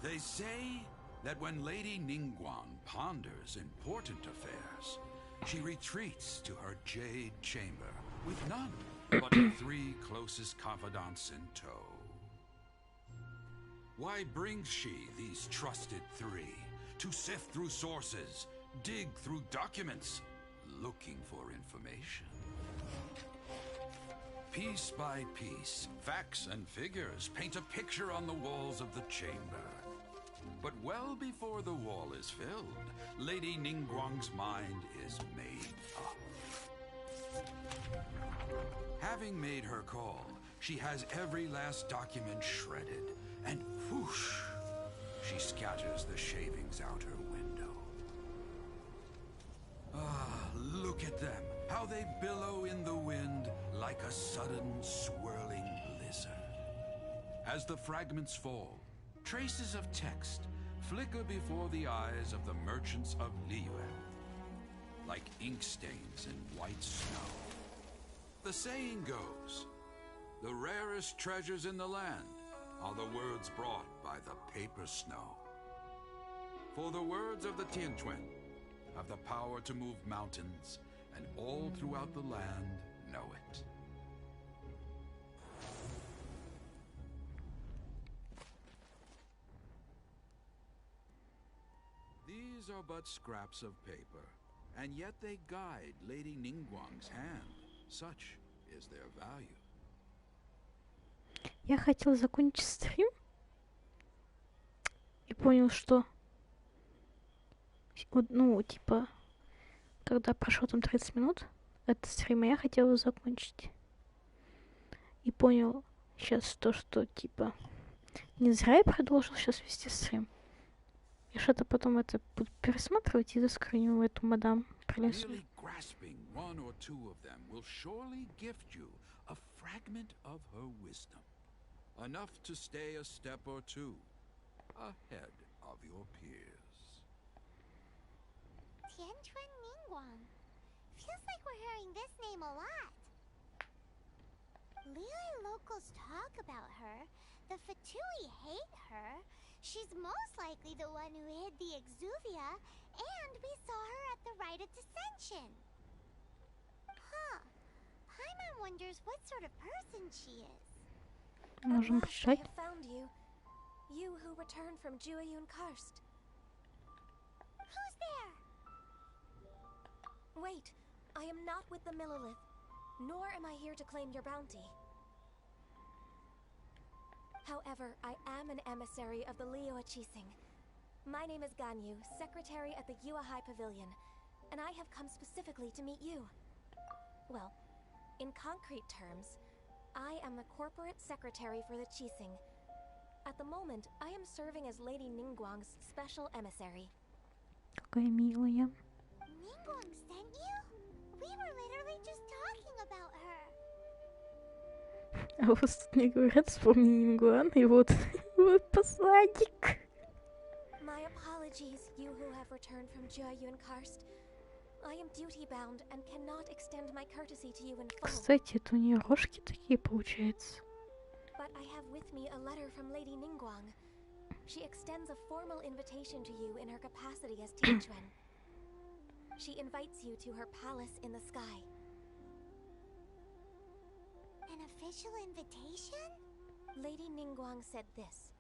They say that when Lady Ningguang ponders important affairs, she retreats to her Jade Chamber with none but the 3 closest confidants in tow. Why brings she these trusted 3? To sift through sources, dig through documents, looking for information. Piece by piece, facts and figures paint a picture on the walls of the chamber. But well before the wall is filled, Lady Ningguang's mind is made up. Having made her call, she has every last document shredded, and whoosh! She scatters the shavings out her window. Ah, look at them, how they billow in the wind like a sudden swirling blizzard. As the fragments fall, traces of text flicker before the eyes of the merchants of Liyue, like ink stains in white snow. The saying goes, the rarest treasures in the land are the words brought by the paper snow. For the words of the Tianquan have the power to move mountains, and all throughout the land know it. These are but scraps of paper, and yet they guide Lady Ningguang's hand. Such is their value. Я хотел закончить стрим и понял, что ну, типа, когда прошло там 30 минут от стрима, я хотела закончить. И понял сейчас то, что, типа, не зря я продолжил сейчас вести стрим. Я что-то потом это буду пересматривать и заскриню эту мадам прелестную. Enough to stay a step or 2 ahead of your peers. Tianquan Ningguang. Feels like we're hearing this name a lot. Liyue locals talk about her. The Fatui hate her. She's most likely the one who hid the Exuvia, and we saw her at the Rite of Dissension. Huh. Paimon wonders what sort of person she is. Можем почитать. I have found you. You who returned from Jueyun Karst. Who's there? Wait, I am not with the Millelith, nor am I here to claim your bounty. However, I am an emissary of the Liyue Qixing. My name is Ganyu, secretary at the Yue High Pavilion, and I have come specifically to meet you. Well, in concrete terms, I am the corporate secretary for the Qixing. At the moment, I am serving as Lady Ningguang's special emissary. Какая милая. Ningguang sent you? We were literally just talking about her. А у вас тут мне говорят, вспомни Нингуан, и вот посланник. My apologies, you who have returned from Jueyun Karst. I am duty-bound and cannot extend my courtesy to you in full. Кстати, это у нее рожки такие, получается. But I have with me a letter from Lady Ningguang. She extends a formal invitation to you in her capacity as Tianquan. She invites you to her palace in the sky. An official invitation? Lady Ningguang said this.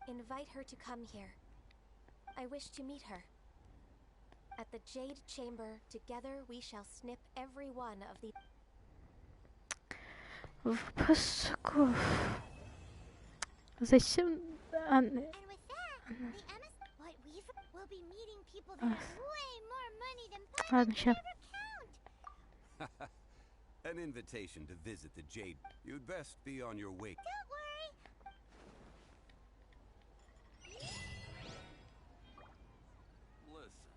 Invite her to come here. I wish to meet her. At the Jade Chamber, together we shall snip every one of the... Вопрос таков. Зачем... And with that, what we'll be meeting people that have way more money than Ладно, Paimon ща. can ever count. An invitation to visit the Jade. You'd best be on your way. Don't worry. Listen,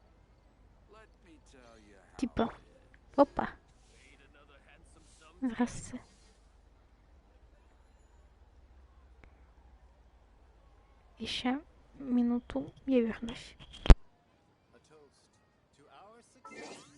let me tell you how Типа. it is. Опа. Ain't another handsome sum. Здравствуйте. Еще минуту, я вернусь. A toast to our success.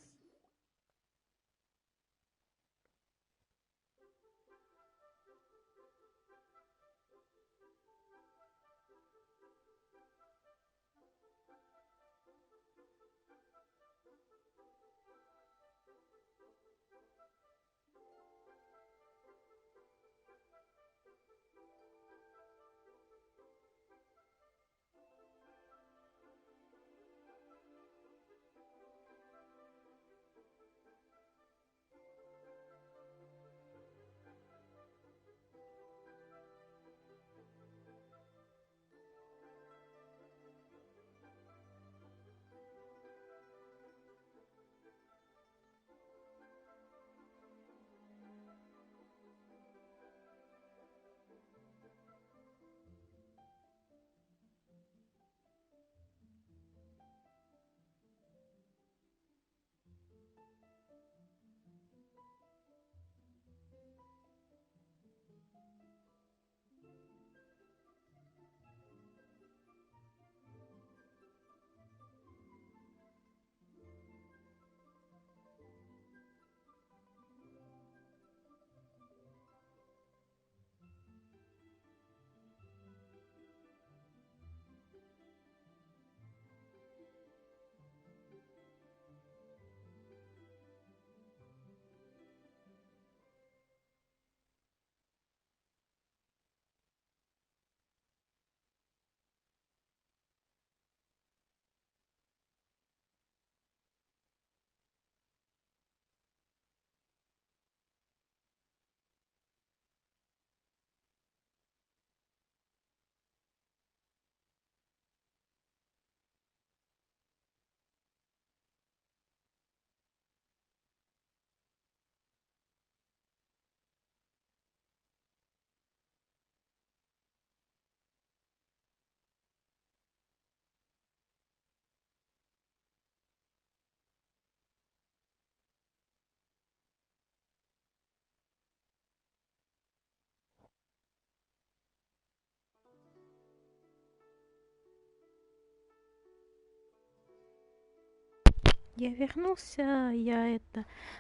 Я вернулся, я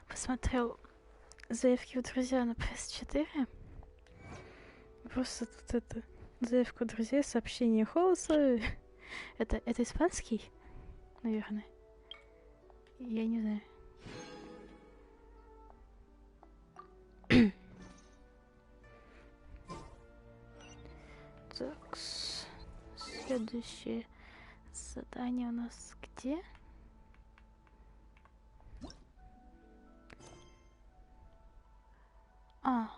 посмотрел заявки в друзья на PS4. Просто тут заявку друзей, сообщение голоса. Это испанский, наверное. Я не знаю. Так, следующее задание у нас где? А,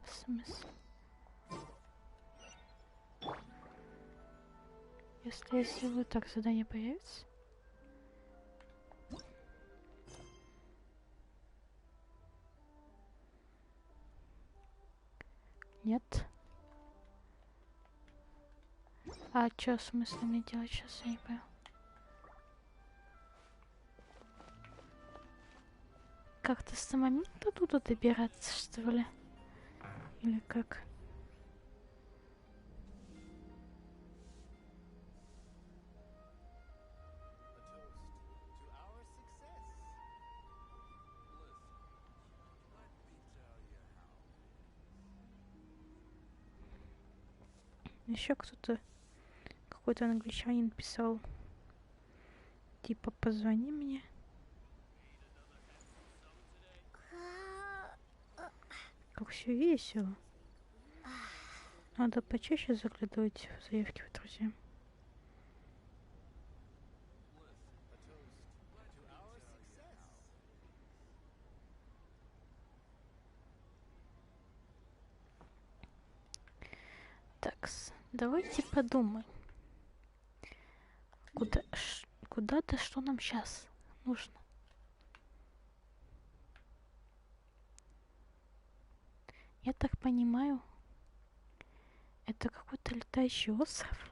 в смысле? Если вы так, задание появится? Нет. А чё в смысле мне делать сейчас, я не понял. Как-то самоминно туда добираться, что ли? Или как? A toast to our success. Еще кто-то, какой-то англичанин писал, типа, позвони мне. Как все весело. Надо почаще заглядывать в заявки в друзья. Такс, давайте подумаем. Куда-то что нам сейчас нужно? Я так понимаю, это какой-то летающий остров.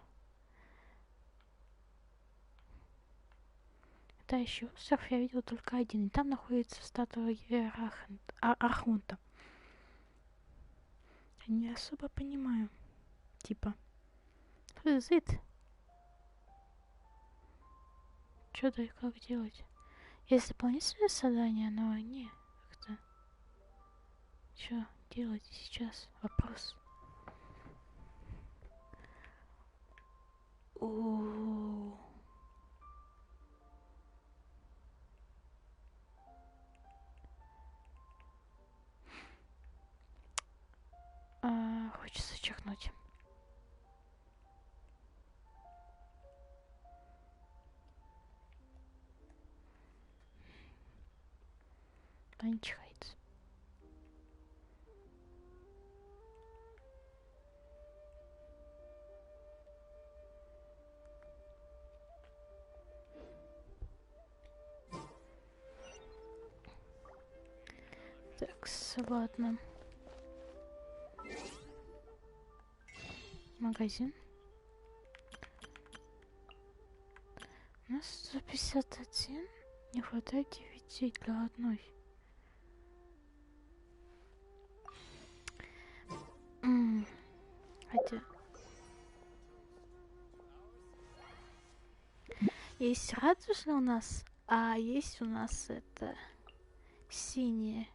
Летающий остров я видела только один, и там находится статуя Архонта. Я не особо понимаю. Типа, what is it? Что да и как делать? Есть дополнительное задание, но не как-то. Что делать сейчас? Вопрос. О. Хочется чихнуть. Да не чихается. Так, ладно. Магазин. У нас 151. Не хватает 9 для одной. Хотя... Есть радужный у нас, а есть у нас это... синее.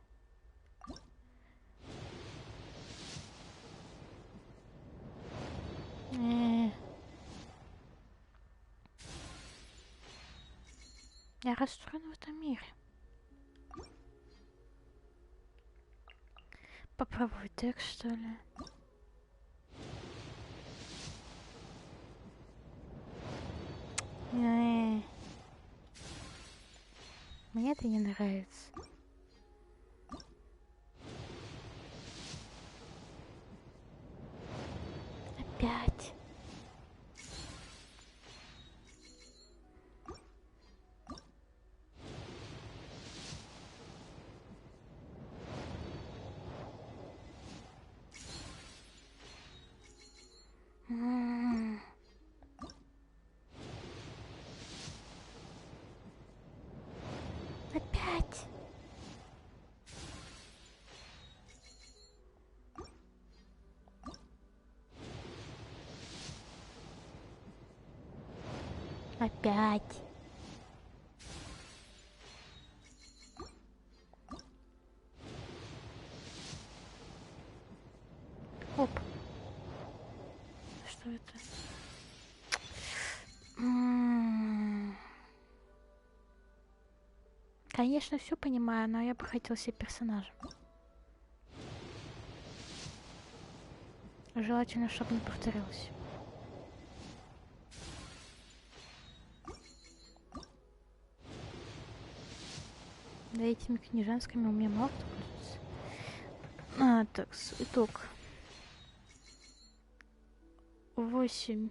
Я расстроена в этом мире. Попробуй так, что ли? Мне это не нравится. Опять. Опять. Опять. Оп. Что это? Конечно, все понимаю, но я бы хотела себе персонажа. Желательно, чтобы не повторилось. Да этими книжанскими у меня мало кто пользуется. Так, итог. 8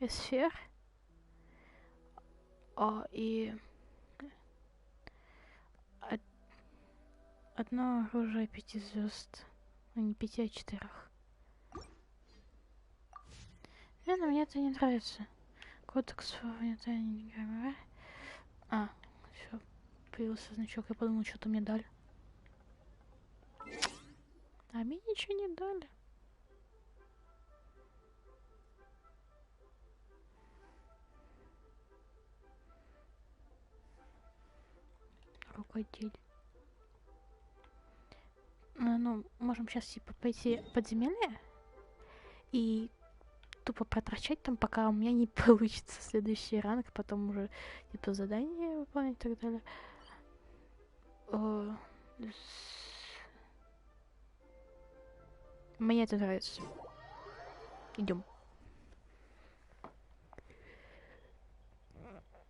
сфер. И одно оружие 5 звезд. А не 5, а 4. Но мне это не нравится. Кодекс не. Все. Появился значок. Я подумал, что-то мне дали. А мне ничего не дали. Рукоделие. Ну, можем сейчас типа пойти в подземелье и тупо протрачать там, пока у меня не получится следующий ранг, потом уже типа задание выполнять и так далее. Мне это нравится. Идем.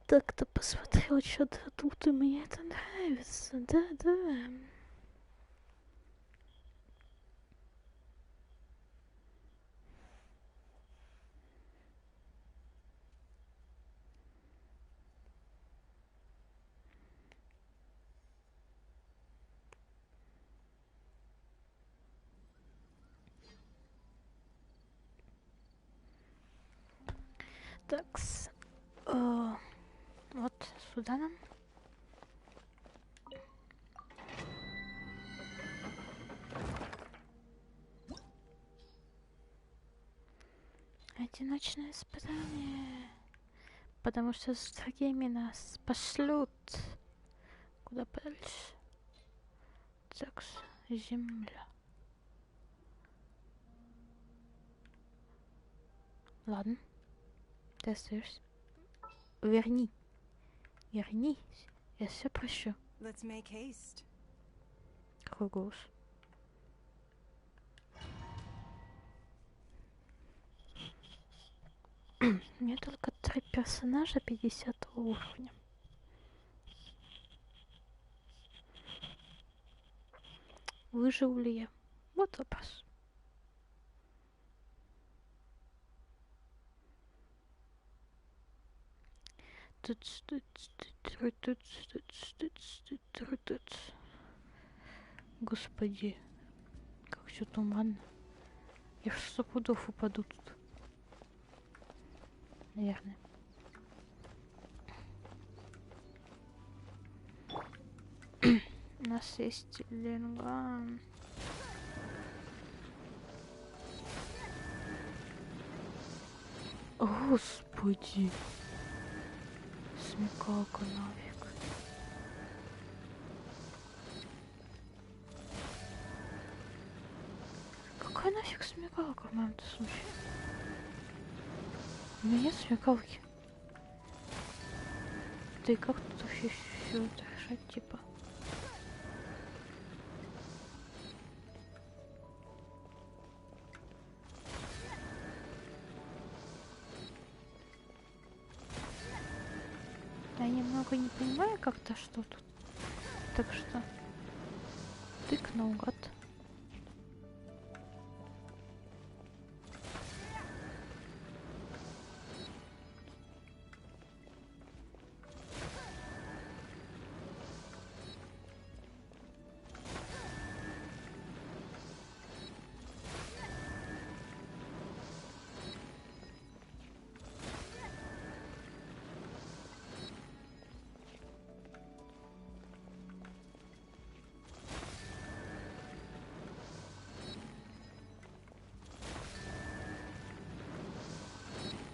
Так-то посмотрел что-то тут, и мне это нравится. Да-да. Такс. Вот сюда нам. Одиночное испытание. Потому что с другими нас пошлют. Куда подальше? Такс. Земля. Ладно. Ты остаешься. Верни. Вернись. Я все прощу. Let's make haste. Какой голос? У меня только 3 персонажа 50 уровня. Выжил ли я? Вот вопрос. Господи, как все туманно. Я в 100 пудов упаду тут. Наверное. У нас есть ленган. Господи. Смекалка нафиг. Какая нафиг смекалка в моем случае? У меня нет смекалки. Да и как тут вообще все это решать, типа? Я немного не понимаю как-то, что тут. Так что тык наугад.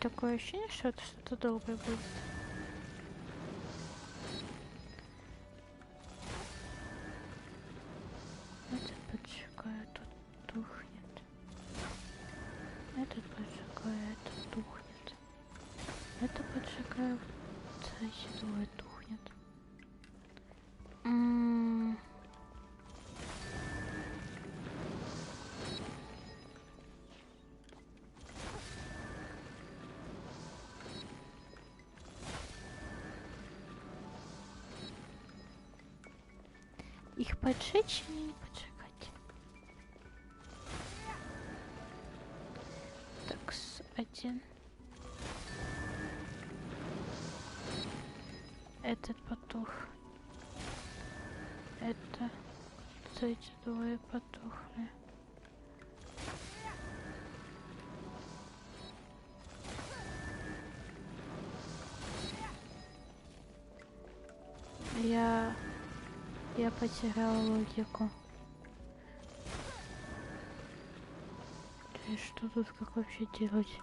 Такое ощущение, что это что-то долгое будет. Этот поджигает, тут тухнет. Этот поджигает, тут тухнет. Это поджигает, седой тухнет. Их поджечь или не поджигать? Так, один. Этот потух. Это эти двое потухли. Я потеряла логику. И что тут, как вообще делать?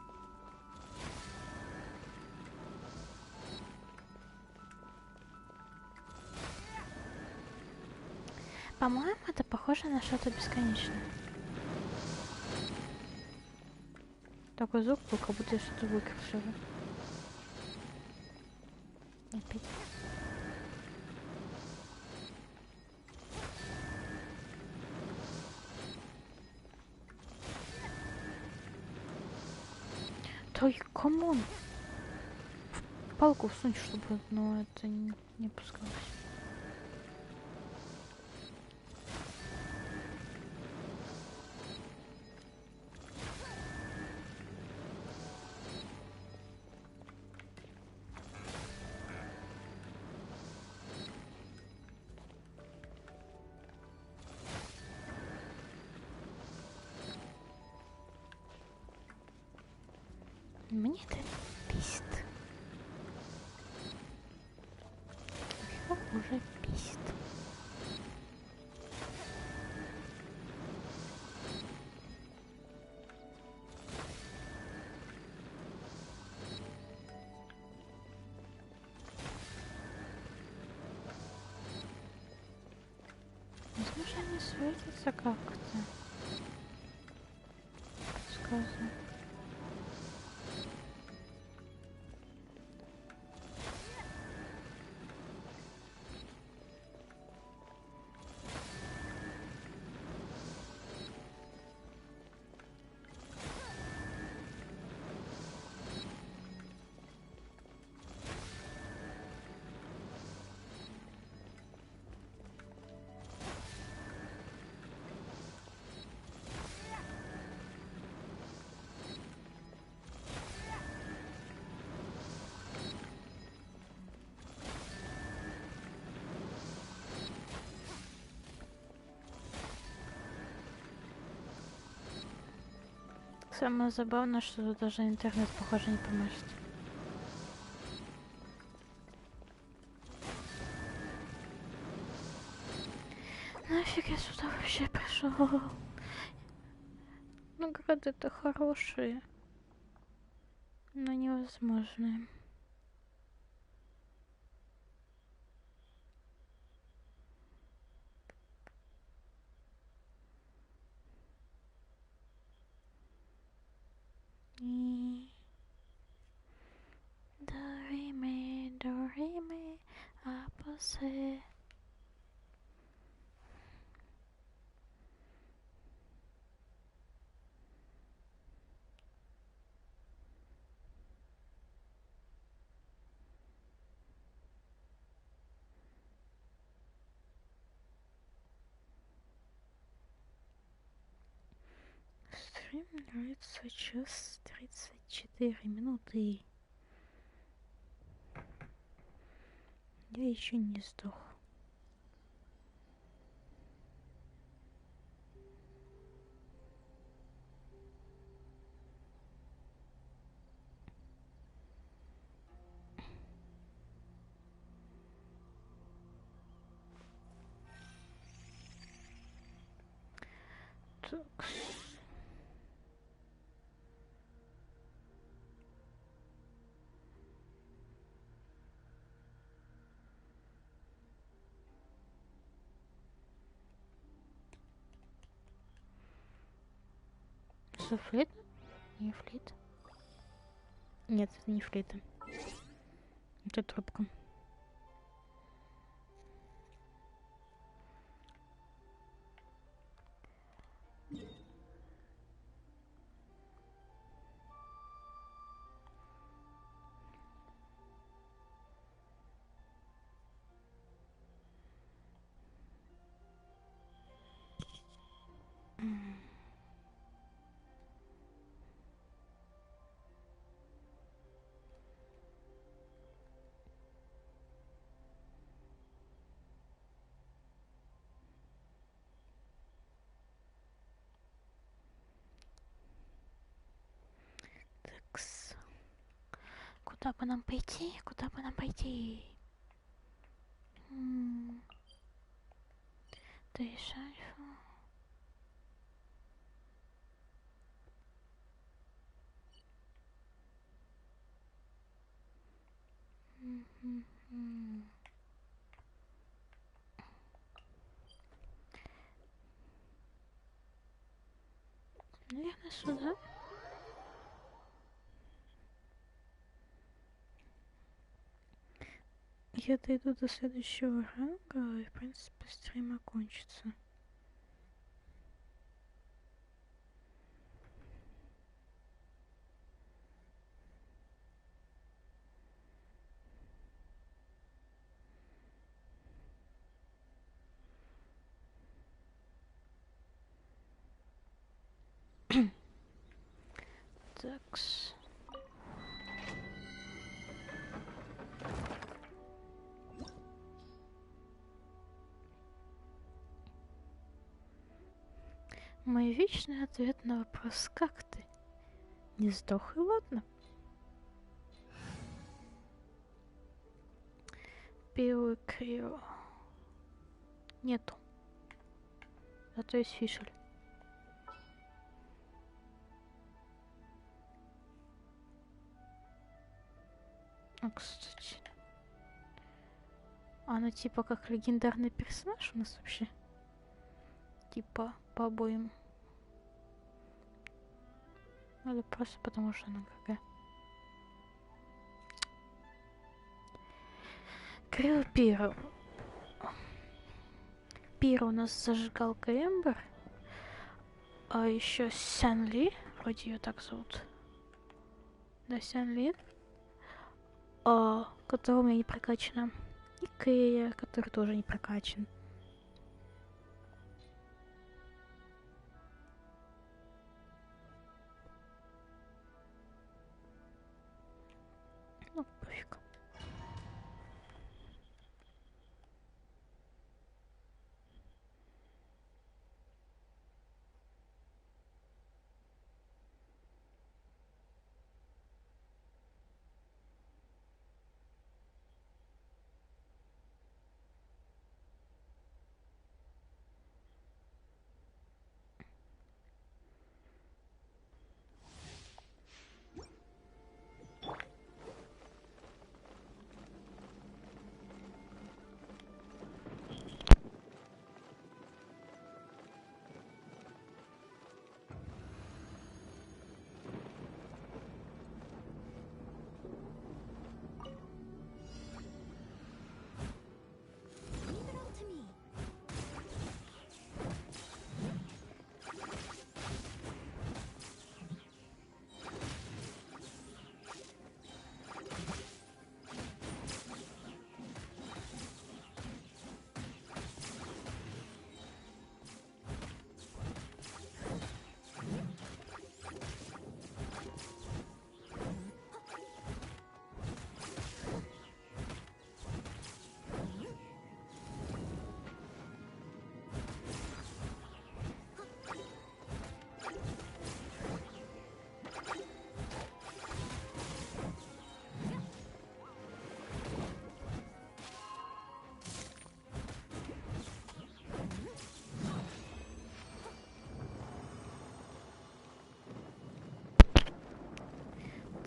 По-моему, это похоже на что-то бесконечное. Такой звук был, как будто я что-то выкрасила. Опять. Ой, камон! Палку всунуть, чтобы, но это не пускалось. Мне это бесит. Его уже бесит. Возможно, они светятся как-то. Подсказываю. Самое забавное, что тут даже интернет, похоже, не поможет. Нафиг я сюда вообще пришел? Награды-то хорошие, но невозможные. Do re mi apose. Стрим длится час 34 минуты. Я еще не сдох. Так. Что, флейта? Не флейта. Нет, это не флейта. Это трубка. Такс. Куда бы нам пойти? Куда бы нам пойти? Ты шальфа. Наверное, сюда. Я дойду до следующего ранга, и, в принципе, стрим окончится. Такс. Мой вечный ответ на вопрос «Как ты?» Не сдох и ладно. Белый крио. Нету. Зато есть фишель. А, кстати. Она типа как легендарный персонаж у нас вообще. Типа по обоим. Или просто потому что она какая. Крио Пиро. Пиро у нас зажигалка Эмбер. А еще Сян Ли. Вроде ее так зовут. Да, Сян Ли. Которого у меня не прокачано. И Кэя, который тоже не прокачан. Ну, пофиг.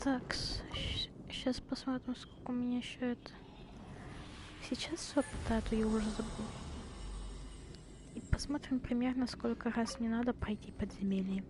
Так, сейчас посмотрим, сколько у меня еще это. Сейчас опыта, а то я уже забыл. И посмотрим примерно, сколько раз мне надо пройти подземелье.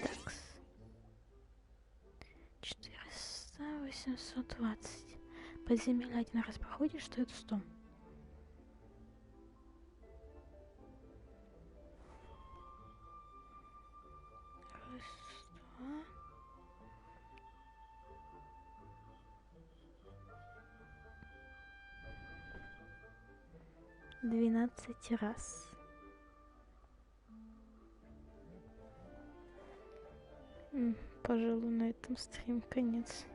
Так. 400, 820. Подземелье один раз проходит, что это 100. Раз, два. 12 раз. Пожалуй, на этом стрим конец.